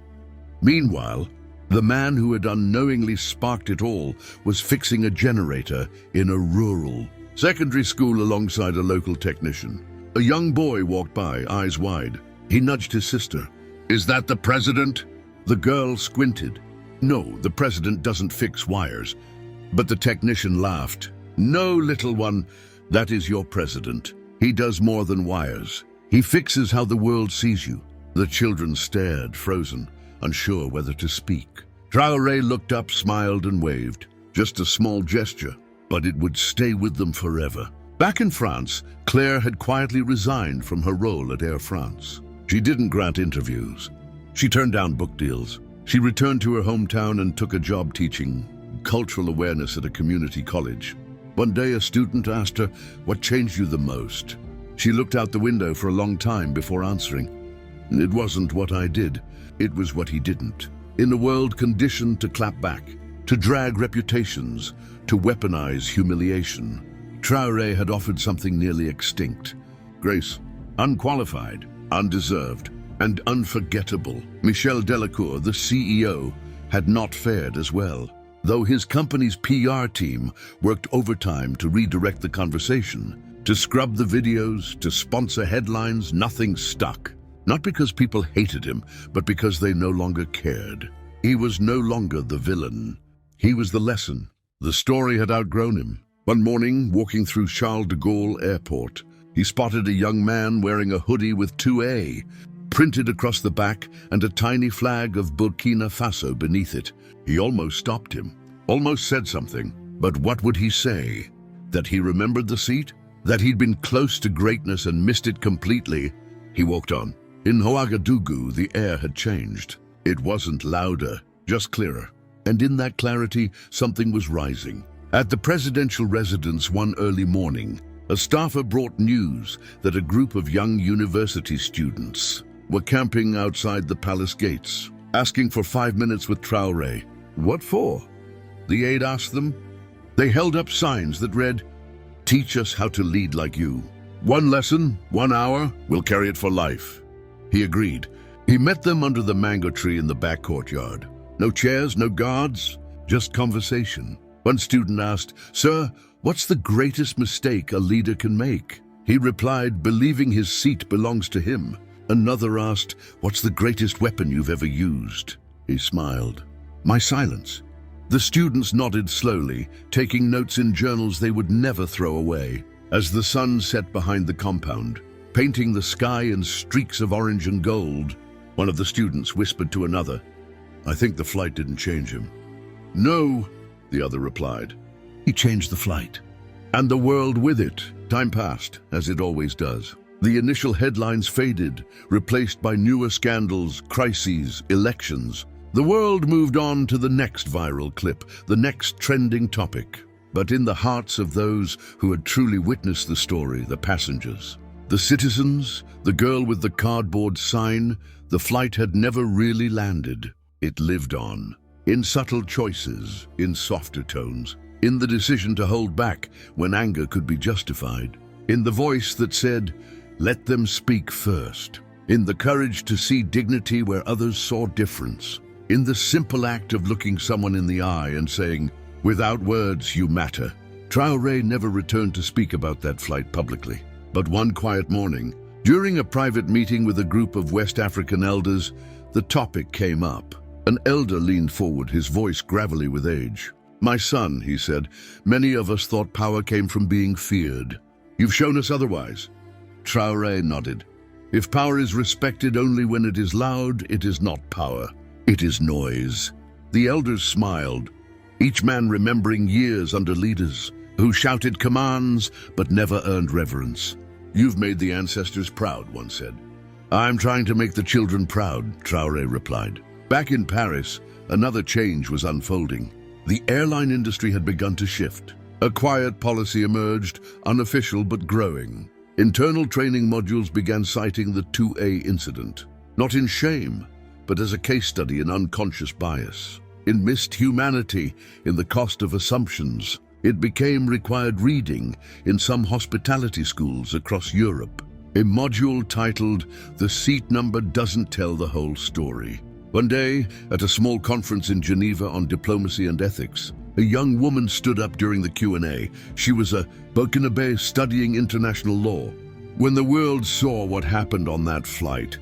Meanwhile, the man who had unknowingly sparked it all was fixing a generator in a rural secondary school alongside a local technician. A young boy walked by, eyes wide. He nudged his sister. "Is that the president?" The girl squinted. "No, the president doesn't fix wires." But the technician laughed. "No, little one, that is your president. He does more than wires. He fixes how the world sees you." The children stared, frozen, unsure whether to speak. Traoré looked up, smiled, and waved. Just a small gesture, but it would stay with them forever. Back in France, Claire had quietly resigned from her role at Air France. She didn't grant interviews. She turned down book deals. She returned to her hometown and took a job teaching cultural awareness at a community college. One day, a student asked her, "What changed you the most?" She looked out the window for a long time before answering. "It wasn't what I did, it was what he didn't." In a world conditioned to clap back, to drag reputations, to weaponize humiliation, Traoré had offered something nearly extinct. Grace, unqualified, undeserved, and unforgettable. Michel Delacour, the CEO, had not fared as well. Though his company's PR team worked overtime to redirect the conversation, to scrub the videos, to sponsor headlines, nothing stuck. Not because people hated him, but because they no longer cared. He was no longer the villain. He was the lesson. The story had outgrown him. One morning, walking through Charles de Gaulle Airport, he spotted a young man wearing a hoodie with 2A printed across the back and a tiny flag of Burkina Faso beneath it. He almost stopped him, almost said something. But what would he say? That he remembered the seat? That he'd been close to greatness and missed it completely? He walked on. In Ouagadougou, the air had changed. It wasn't louder, just clearer. And in that clarity, something was rising. At the presidential residence one early morning, a staffer brought news that a group of young university students were camping outside the palace gates, asking for 5 minutes with Traoré. What for? The aide asked them. They held up signs that read, "Teach us how to lead like you. 1 lesson, 1 hour, we'll carry it for life." He agreed. He met them under the mango tree in the back courtyard. No chairs, no guards, just conversation. One student asked, "Sir, what's the greatest mistake a leader can make?" He replied, believing his seat belongs to him. Another asked, "What's the greatest weapon you've ever used?" He smiled. "My silence." The students nodded slowly, taking notes in journals they would never throw away. As the sun set behind the compound, painting the sky in streaks of orange and gold, one of the students whispered to another, "I think the flight didn't change him." "No," the other replied. "He changed the flight." And the world with it. Time passed, as it always does. The initial headlines faded, replaced by newer scandals, crises, elections. The world moved on to the next viral clip, the next trending topic. But in the hearts of those who had truly witnessed the story, the passengers, the citizens, the girl with the cardboard sign, the flight had never really landed. It lived on, in subtle choices, in softer tones, in the decision to hold back when anger could be justified, in the voice that said, "Let them speak first," in the courage to see dignity where others saw difference, in the simple act of looking someone in the eye and saying, "Without words, you matter." Traoré never returned to speak about that flight publicly. But one quiet morning, during a private meeting with a group of West African elders, the topic came up. An elder leaned forward, his voice gravelly with age. "My son," he said, "many of us thought power came from being feared. You've shown us otherwise." Traoré nodded. "If power is respected only when it is loud, it is not power. It is noise." The elders smiled, each man remembering years under leaders who shouted commands but never earned reverence. "You've made the ancestors proud," one said. "I'm trying to make the children proud," Traoré replied. Back in Paris, another change was unfolding. The airline industry had begun to shift. A quiet policy emerged, unofficial but growing. Internal training modules began citing the 2A incident, not in shame, but as a case study in unconscious bias, in missed humanity, in the cost of assumptions. It became required reading in some hospitality schools across Europe. A module titled, "The Seat Number Doesn't Tell the Whole Story." One day, at a small conference in Geneva on diplomacy and ethics, a young woman stood up during the Q&A. She was a Burkinabe studying international law. When the world saw what happened on that flight,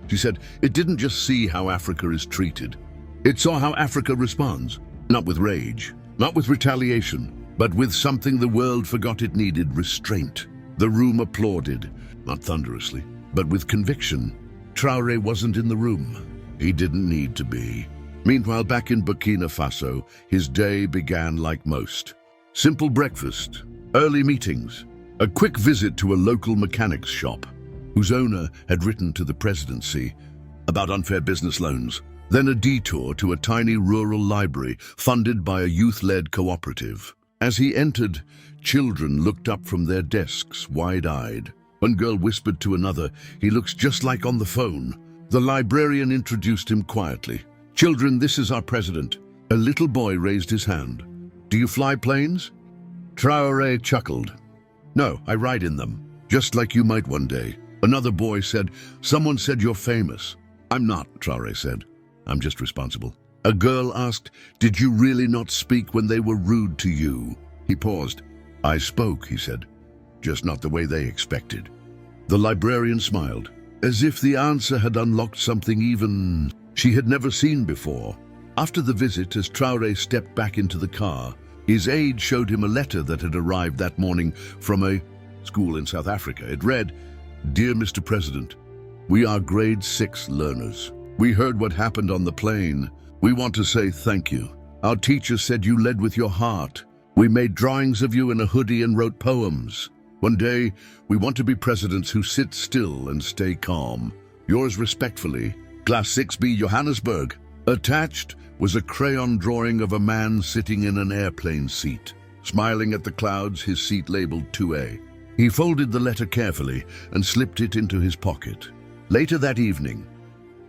she said, it didn't just see how Africa is treated. It saw how Africa responds, not with rage, not with retaliation, but with something the world forgot it needed, restraint. The room applauded, not thunderously, but with conviction. Traoré wasn't in the room. He didn't need to be. Meanwhile, back in Burkina Faso, his day began like most. Simple breakfast, early meetings, a quick visit to a local mechanics shop, whose owner had written to the presidency about unfair business loans, then a detour to a tiny rural library funded by a youth-led cooperative. As he entered, children looked up from their desks, wide-eyed. One girl whispered to another, "He looks just like on the phone." The librarian introduced him quietly. "Children, this is our president." A little boy raised his hand. "Do you fly planes?" Traoré chuckled. "No, I ride in them, just like you might one day." Another boy said, "Someone said you're famous." "I'm not," Traoré said. "I'm just responsible." A girl asked, "Did you really not speak when they were rude to you?" He paused. "I spoke," he said, "just not the way they expected." The librarian smiled, as if the answer had unlocked something even she had never seen before. After the visit, as Traoré stepped back into the car, his aide showed him a letter that had arrived that morning from a school in South Africa. It read, "Dear Mr. President, we are grade 6 learners. We heard what happened on the plane. We want to say thank you. Our teacher said you led with your heart. We made drawings of you in a hoodie and wrote poems. One day, we want to be presidents who sit still and stay calm. Yours respectfully, Class 6B, Johannesburg." Attached was a crayon drawing of a man sitting in an airplane seat, smiling at the clouds, his seat labeled 2A. He folded the letter carefully and slipped it into his pocket. Later that evening,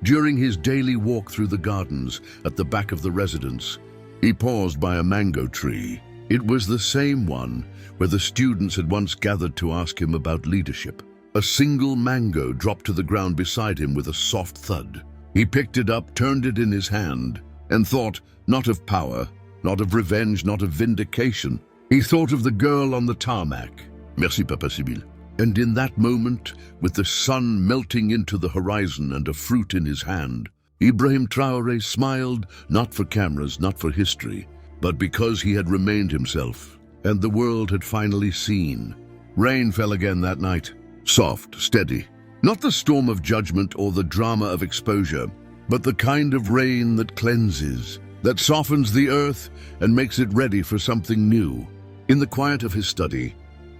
during his daily walk through the gardens at the back of the residence, he paused by a mango tree. It was the same one where the students had once gathered to ask him about leadership. A single mango dropped to the ground beside him with a soft thud. He picked it up, turned it in his hand, and thought not of power, not of revenge, not of vindication. He thought of the girl on the tarmac. Merci, Papa Sibyl. And in that moment, with the sun melting into the horizon and a fruit in his hand, Ibrahim Traore smiled, not for cameras, not for history, but because he had remained himself, and the world had finally seen. Rain fell again that night, soft, steady. Not the storm of judgment or the drama of exposure, but the kind of rain that cleanses, that softens the earth and makes it ready for something new. In the quiet of his study,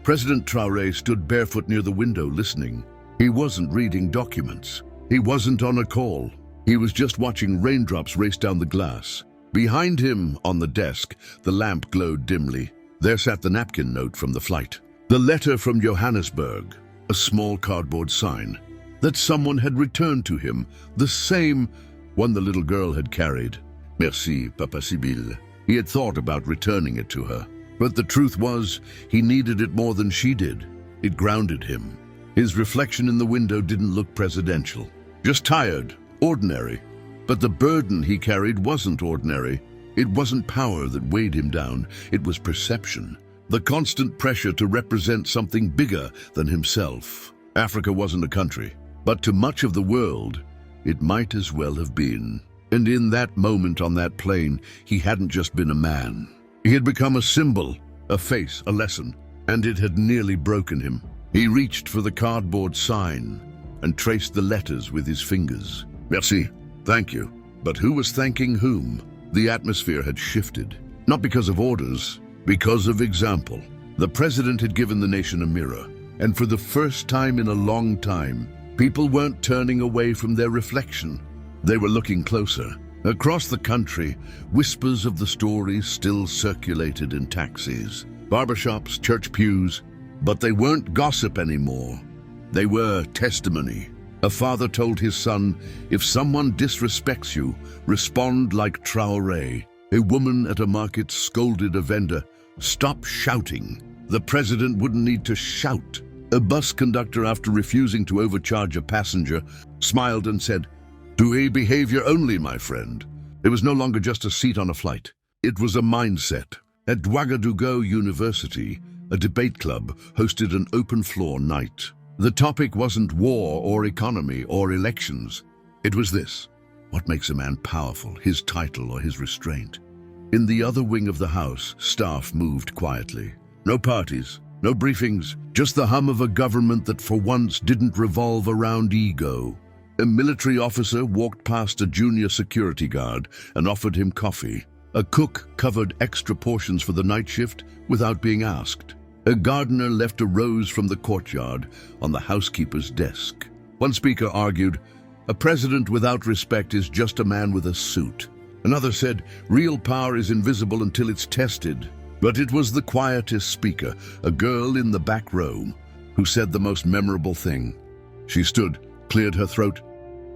President Traoré stood barefoot near the window listening. He wasn't reading documents. He wasn't on a call. He was just watching raindrops race down the glass. Behind him, on the desk, the lamp glowed dimly. There sat the napkin note from the flight. The letter from Johannesburg, a small cardboard sign that someone had returned to him, the same one the little girl had carried. Merci, Papa Sibyl. He had thought about returning it to her. But the truth was, he needed it more than she did. It grounded him. His reflection in the window didn't look presidential. Just tired, ordinary. But the burden he carried wasn't ordinary. It wasn't power that weighed him down. It was perception. The constant pressure to represent something bigger than himself. Africa wasn't a country, but to much of the world, it might as well have been. And in that moment on that plane, he hadn't just been a man. He had become a symbol, a face, a lesson, and it had nearly broken him. He reached for the cardboard sign and traced the letters with his fingers. Merci, thank you. But who was thanking whom? The atmosphere had shifted, not because of orders, because of example. The president had given the nation a mirror, and for the first time in a long time, people weren't turning away from their reflection. They were looking closer. Across the country, whispers of the story still circulated in taxis, barbershops, church pews, but they weren't gossip anymore. They were testimony. A father told his son, "If someone disrespects you, respond like Traoré." A woman at a market scolded a vendor, "Stop shouting." The president wouldn't need to shout. A bus conductor, after refusing to overcharge a passenger, smiled and said, "Doué behavior only, my friend." It was no longer just a seat on a flight. It was a mindset. At Ouagadougou University, a debate club hosted an open-floor night. The topic wasn't war or economy or elections. It was this: what makes a man powerful, his title or his restraint? In the other wing of the house, staff moved quietly. No parties, no briefings, just the hum of a government that for once didn't revolve around ego. A military officer walked past a junior security guard and offered him coffee. A cook covered extra portions for the night shift without being asked. A gardener left a rose from the courtyard on the housekeeper's desk. One speaker argued, "A president without respect is just a man with a suit." Another said, "Real power is invisible until it's tested." But it was the quietest speaker, a girl in the back row, who said the most memorable thing. She stood, cleared her throat,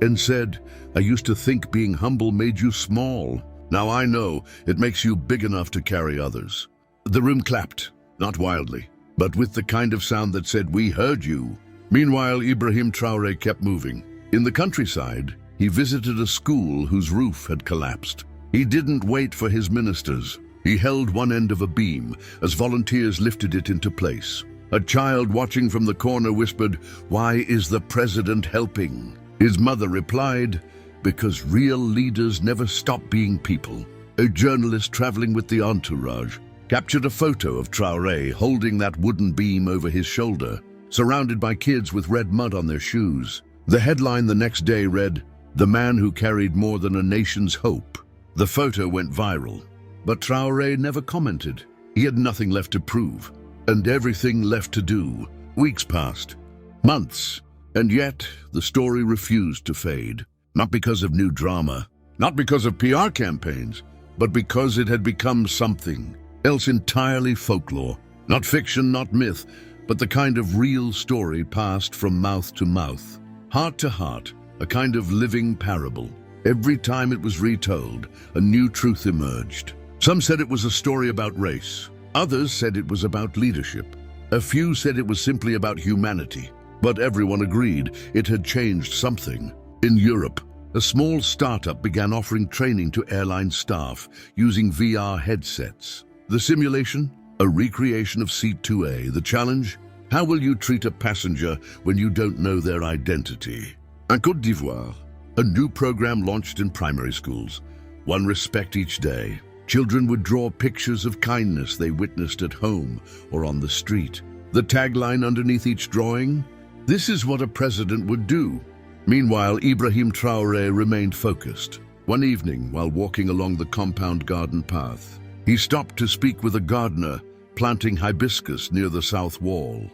and said, "I used to think being humble made you small. Now I know it makes you big enough to carry others." The room clapped, not wildly, but with the kind of sound that said, "We heard you." Meanwhile, Ibrahim Traore kept moving. In the countryside, he visited a school whose roof had collapsed. He didn't wait for his ministers. He held one end of a beam as volunteers lifted it into place. A child watching from the corner whispered, "Why is the president helping?" His mother replied, "Because real leaders never stop being people." A journalist traveling with the entourage captured a photo of Traoré holding that wooden beam over his shoulder, surrounded by kids with red mud on their shoes. The headline the next day read, "The man who carried more than a nation's hope." The photo went viral, but Traoré never commented. He had nothing left to prove, and everything left to do. Weeks passed, months, and yet the story refused to fade. Not because of new drama, not because of PR campaigns, but because it had become something else entirely: folklore. Not fiction, not myth, but the kind of real story passed from mouth to mouth, heart to heart, a kind of living parable. Every time it was retold, a new truth emerged. Some said it was a story about race. Others said it was about leadership. A few said it was simply about humanity. But everyone agreed it had changed something. In Europe, a small startup began offering training to airline staff using VR headsets. The simulation? A recreation of Seat 2A. The challenge? How will you treat a passenger when you don't know their identity? In Côte d'Ivoire, a new program launched in primary schools. One respect each day. Children would draw pictures of kindness they witnessed at home or on the street. The tagline underneath each drawing? "This is what a president would do." Meanwhile, Ibrahim Traoré remained focused. One evening, while walking along the compound garden path, he stopped to speak with a gardener planting hibiscus near the south wall.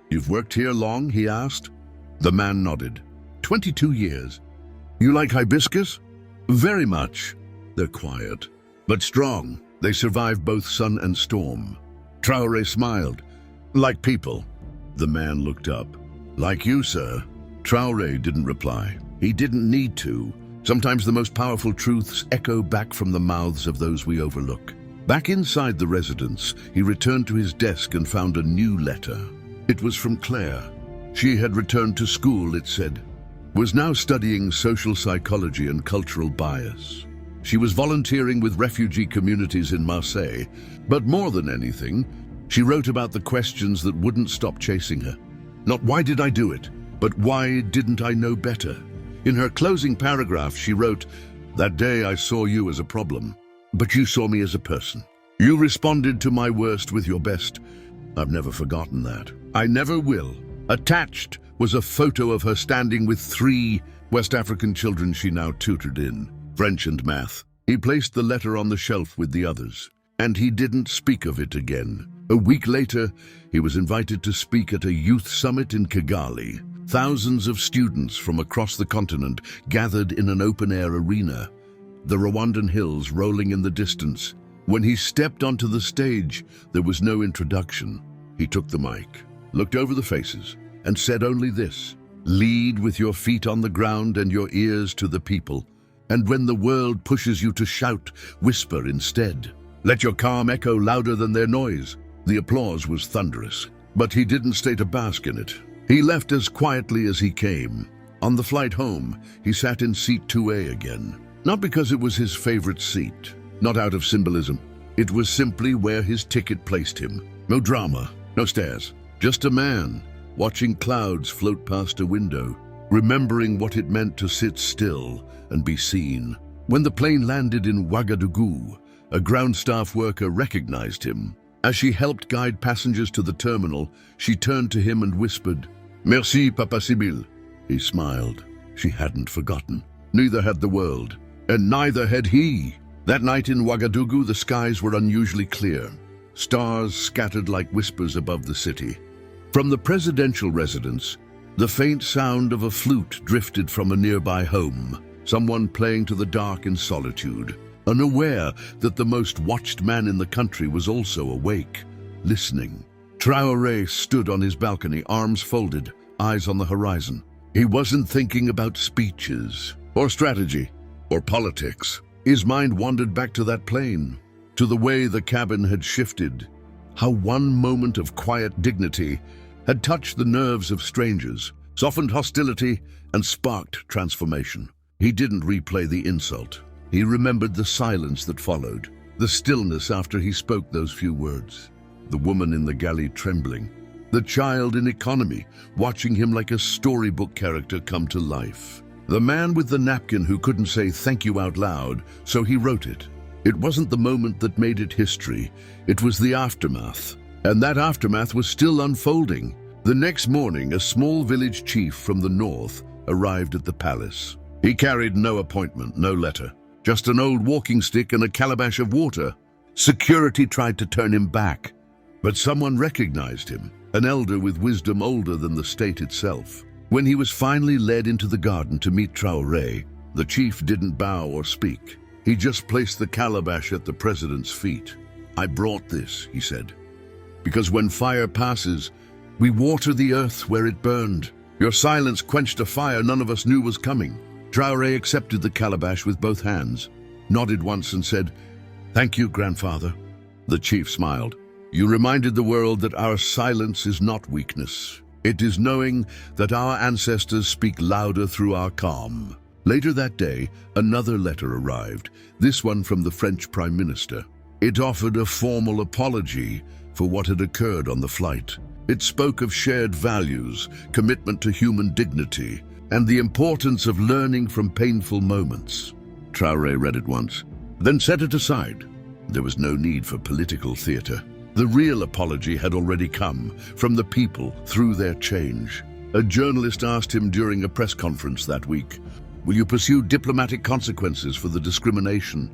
"You've worked here long?" he asked. The man nodded. 22 years. "You like hibiscus?" "Very much." "They're quiet, but strong. They survive both sun and storm." Traoré smiled. "Like people." The man looked up. "Like you, sir." Traoré didn't reply. He didn't need to. Sometimes the most powerful truths echo back from the mouths of those we overlook. Back inside the residence, he returned to his desk and found a new letter. It was from Claire. She had returned to school, it said. Was now studying social psychology and cultural bias. She was volunteering with refugee communities in Marseille, but more than anything, she wrote about the questions that wouldn't stop chasing her. Not "why did I do it?" but "why didn't I know better?" In her closing paragraph, she wrote, "That day I saw you as a problem, but you saw me as a person. You responded to my worst with your best. I've never forgotten that. I never will." Attached was a photo of her standing with 3 West African children she now tutored in French and math. He placed the letter on the shelf with the others, and he didn't speak of it again. A week later, he was invited to speak at a youth summit in Kigali. Thousands of students from across the continent gathered in an open-air arena, the Rwandan hills rolling in the distance. When he stepped onto the stage, there was no introduction. He took the mic, looked over the faces, and said only this: "Lead with your feet on the ground and your ears to the people. And when the world pushes you to shout, whisper instead. Let your calm echo louder than their noise." The applause was thunderous, but he didn't stay to bask in it. He left as quietly as he came. On the flight home, he sat in seat 2A again. Not because it was his favorite seat, not out of symbolism. It was simply where his ticket placed him. No drama, no stares. Just a man, watching clouds float past a window, remembering what it meant to sit still and be seen. When the plane landed in Ouagadougou, a ground staff worker recognized him. As she helped guide passengers to the terminal, she turned to him and whispered, "Merci, Papa Sibyl." He smiled. She hadn't forgotten. Neither had the world, and neither had he. That night in Ouagadougou, the skies were unusually clear. Stars scattered like whispers above the city. From the presidential residence, the faint sound of a flute drifted from a nearby home, someone playing to the dark in solitude, unaware that the most watched man in the country was also awake, listening. Traoré stood on his balcony, arms folded, eyes on the horizon. He wasn't thinking about speeches, or strategy, or politics. His mind wandered back to that plane, to the way the cabin had shifted, how one moment of quiet dignity had touched the nerves of strangers, softened hostility, and sparked transformation. He didn't replay the insult. He remembered the silence that followed, the stillness after he spoke those few words. The woman in the galley trembling, the child in economy watching him like a storybook character come to life. The man with the napkin who couldn't say thank you out loud, so he wrote it. It wasn't the moment that made it history, it was the aftermath. And that aftermath was still unfolding. The next morning, a small village chief from the north arrived at the palace. He carried no appointment, no letter, just an old walking stick and a calabash of water. Security tried to turn him back, but someone recognized him, an elder with wisdom older than the state itself. When he was finally led into the garden to meet Traoré, the chief didn't bow or speak. He just placed the calabash at the president's feet. "I brought this," he said, "because when fire passes, we water the earth where it burned. Your silence quenched a fire none of us knew was coming." Traoré accepted the calabash with both hands, nodded once and said, "Thank you, grandfather." The chief smiled. "You reminded the world that our silence is not weakness. It is knowing that our ancestors speak louder through our calm." Later that day, another letter arrived, this one from the French Prime Minister. It offered a formal apology for what had occurred on the flight. It spoke of shared values, commitment to human dignity, and the importance of learning from painful moments. Traoré read it once, then set it aside. There was no need for political theater. The real apology had already come from the people through their change. A journalist asked him during a press conference that week, "Will you pursue diplomatic consequences for the discrimination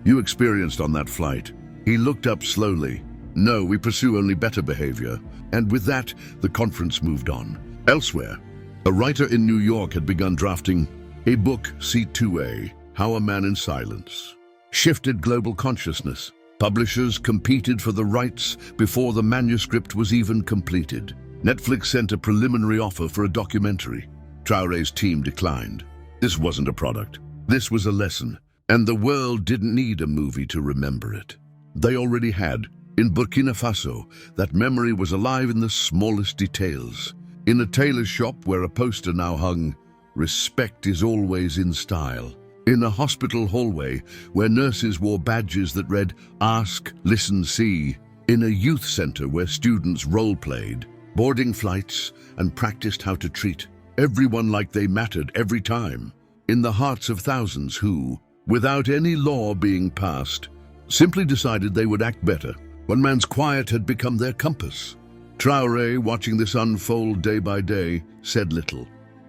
you experienced on that flight?" He looked up slowly. "No, we pursue only better behavior." And with that, the conference moved on. Elsewhere, a writer in New York had begun drafting a book, C2A, How a Man in Silence Shifted Global Consciousness. Publishers competed for the rights before the manuscript was even completed. Netflix sent a preliminary offer for a documentary. Traoré's team declined. This wasn't a product. This was a lesson. And the world didn't need a movie to remember it. They already had. In Burkina Faso, that memory was alive in the smallest details. In a tailor's shop where a poster now hung, "Respect is always in style." In a hospital hallway where nurses wore badges that read, "Ask, listen, see." In a youth center where students role-played, boarding flights, and practiced how to treat everyone like they mattered every time. In the hearts of thousands who, without any law being passed, simply decided they would act better. One man's quiet had become their compass. Traoré, watching this unfold day by day, said little,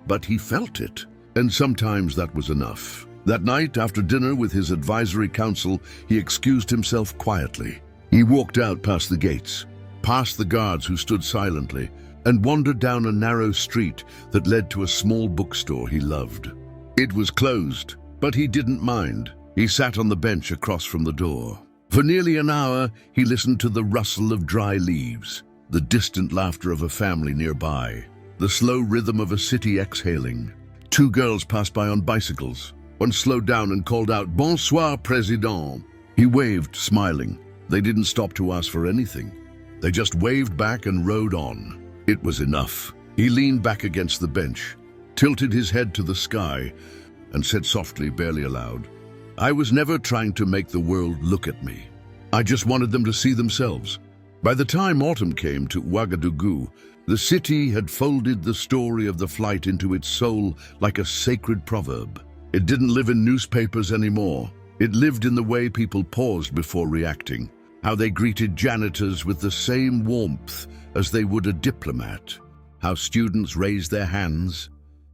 but he felt it, and sometimes that was enough. That night, after dinner with his advisory council, he excused himself quietly. He walked out past the gates, past the guards who stood silently, and wandered down a narrow street that led to a small bookstore he loved. It was closed, but he didn't mind. He sat on the bench across from the door. For nearly an hour, he listened to the rustle of dry leaves, the distant laughter of a family nearby, the slow rhythm of a city exhaling. Two girls passed by on bicycles. One slowed down and called out, "Bonsoir, Président." He waved, smiling. They didn't stop to ask for anything. They just waved back and rode on. It was enough. He leaned back against the bench, tilted his head to the sky, and said softly, barely aloud, "I was never trying to make the world look at me. I just wanted them to see themselves." By the time autumn came to Ouagadougou, the city had folded the story of the flight into its soul like a sacred proverb. It didn't live in newspapers anymore. It lived in the way people paused before reacting, how they greeted janitors with the same warmth as they would a diplomat, how students raised their hands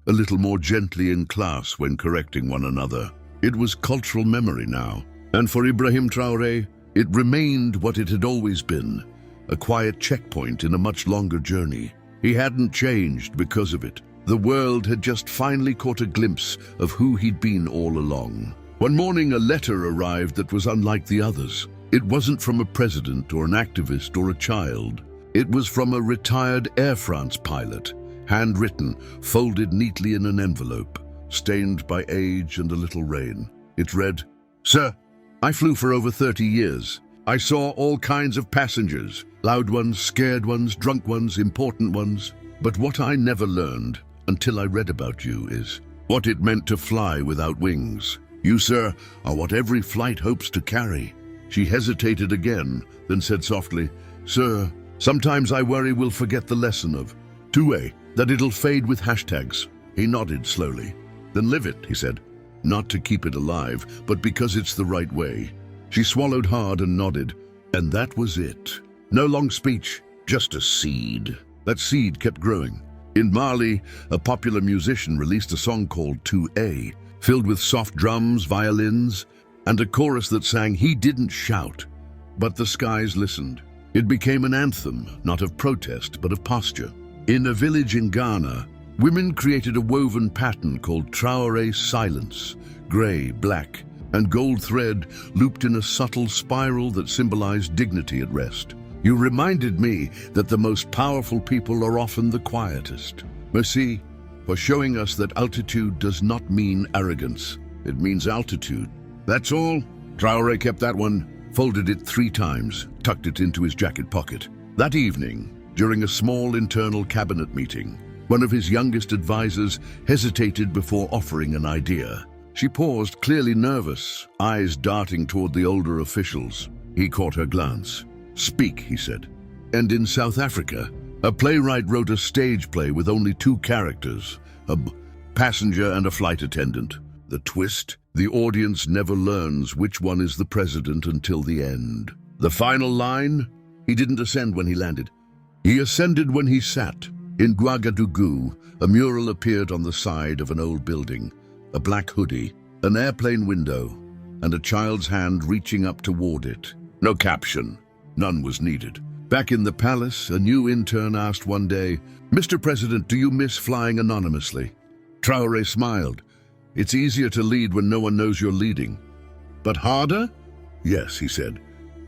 a little more gently in class when correcting one another. It was cultural memory now, and for Ibrahim Traoré, it remained what it had always been, a quiet checkpoint in a much longer journey. He hadn't changed because of it. The world had just finally caught a glimpse of who he'd been all along. One morning, a letter arrived that was unlike the others. It wasn't from a president or an activist or a child. It was from a retired Air France pilot, handwritten, folded neatly in an envelope, stained by age and a little rain. It read, "Sir, I flew for over 30 years. I saw all kinds of passengers, loud ones, scared ones, drunk ones, important ones. But what I never learned, until I read about you, is what it meant to fly without wings. You, sir, are what every flight hopes to carry." She hesitated again, then said softly, "Sir, sometimes I worry we'll forget the lesson of 2A, that it'll fade with hashtags." He nodded slowly. "Then live it," he said. "Not to keep it alive, but because it's the right way." She swallowed hard and nodded, and that was it. No long speech, just a seed. That seed kept growing. In Mali, a popular musician released a song called 2A, filled with soft drums, violins, and a chorus that sang, "He didn't shout, but the skies listened." It became an anthem, not of protest, but of posture. In a village in Ghana, women created a woven pattern called Traoré silence, gray, black, and gold thread looped in a subtle spiral that symbolized dignity at rest. You reminded me that the most powerful people are often the quietest. Merci for showing us that altitude does not mean arrogance. It means altitude. That's all. Traoré kept that one, folded it 3 times, tucked it into his jacket pocket. That evening, during a small internal cabinet meeting, one of his youngest advisors hesitated before offering an idea. She paused, clearly nervous, eyes darting toward the older officials. He caught her glance. "Speak," he said. And in South Africa, a playwright wrote a stage play with only 2 characters, a passenger and a flight attendant. The twist? The audience never learns which one is the president until the end. The final line? He didn't ascend when he landed. He ascended when he sat. In Ouagadougou, a mural appeared on the side of an old building. A black hoodie, an airplane window, and a child's hand reaching up toward it. No caption. None was needed. Back in the palace, a new intern asked one day, "Mr. President, do you miss flying anonymously?" Traoré smiled. "It's easier to lead when no one knows you're leading." "But harder?" "Yes," he said.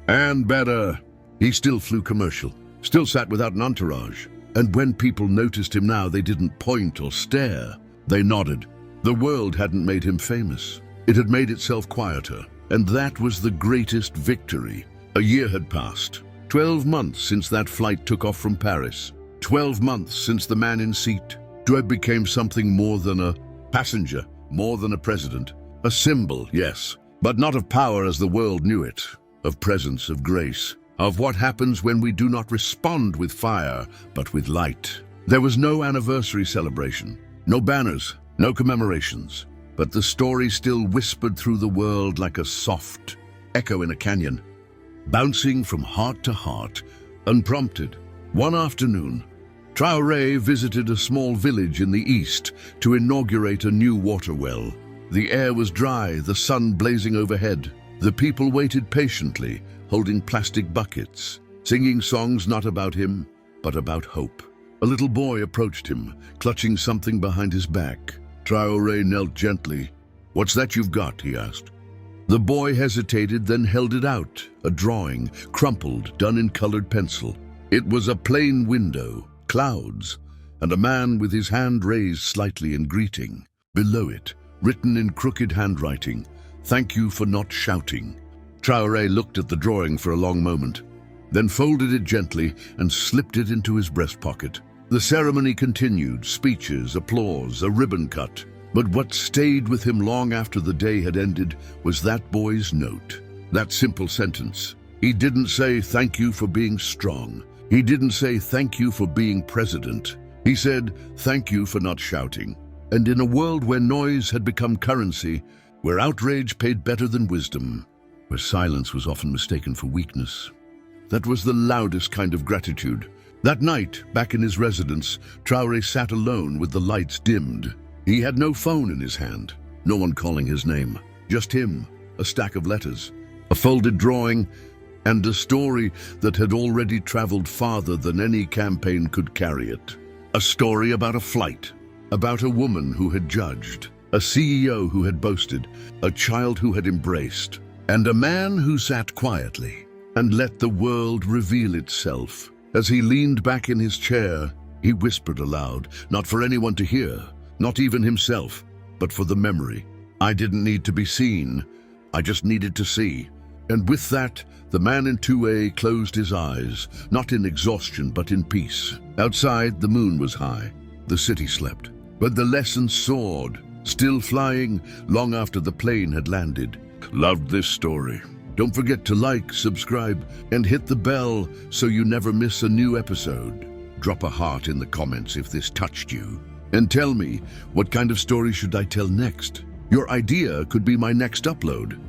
"And better." He still flew commercial, still sat without an entourage. And when people noticed him now, they didn't point or stare. They nodded. The world hadn't made him famous. It had made itself quieter. And that was the greatest victory. A year had passed. 12 months since that flight took off from Paris. 12 months since the man in seat 2 became something more than a passenger, more than a president. A symbol, yes, but not of power as the world knew it. Of presence, of grace, of what happens when we do not respond with fire, but with light. There was no anniversary celebration, no banners, no commemorations, but the story still whispered through the world like a soft echo in a canyon, bouncing from heart to heart, unprompted. One afternoon, Traoré visited a small village in the east to inaugurate a new water well. The air was dry, the sun blazing overhead. The people waited patiently, holding plastic buckets, singing songs not about him, but about hope. A little boy approached him, clutching something behind his back. Traoré knelt gently. "What's that you've got?" he asked. The boy hesitated, then held it out, a drawing, crumpled, done in colored pencil. It was a plain window, clouds, and a man with his hand raised slightly in greeting. Below it, written in crooked handwriting, "Thank you for not shouting." Traoré looked at the drawing for a long moment, then folded it gently and slipped it into his breast pocket. The ceremony continued, speeches, applause, a ribbon cut. But what stayed with him long after the day had ended was that boy's note, that simple sentence. He didn't say, "Thank you for being strong." He didn't say, "Thank you for being president." He said, "Thank you for not shouting." And in a world where noise had become currency, where outrage paid better than wisdom, where silence was often mistaken for weakness, that was the loudest kind of gratitude. That night, back in his residence, Traoré sat alone with the lights dimmed. He had no phone in his hand, no one calling his name, just him, a stack of letters, a folded drawing, and a story that had already traveled farther than any campaign could carry it. A story about a flight, about a woman who had judged, a CEO who had boasted, a child who had embraced, and a man who sat quietly and let the world reveal itself. As he leaned back in his chair, he whispered aloud, not for anyone to hear, not even himself, but for the memory. "I didn't need to be seen. I just needed to see. And with that, the man in 2A closed his eyes, not in exhaustion but in peace. Outside, the moon was high. The city slept. But the lesson soared, still flying long after the plane had landed. Loved this story? Don't forget to like, subscribe, and hit the bell so you never miss a new episode. Drop a heart in the comments if this touched you. And tell me, what kind of story should I tell next? Your idea could be my next upload.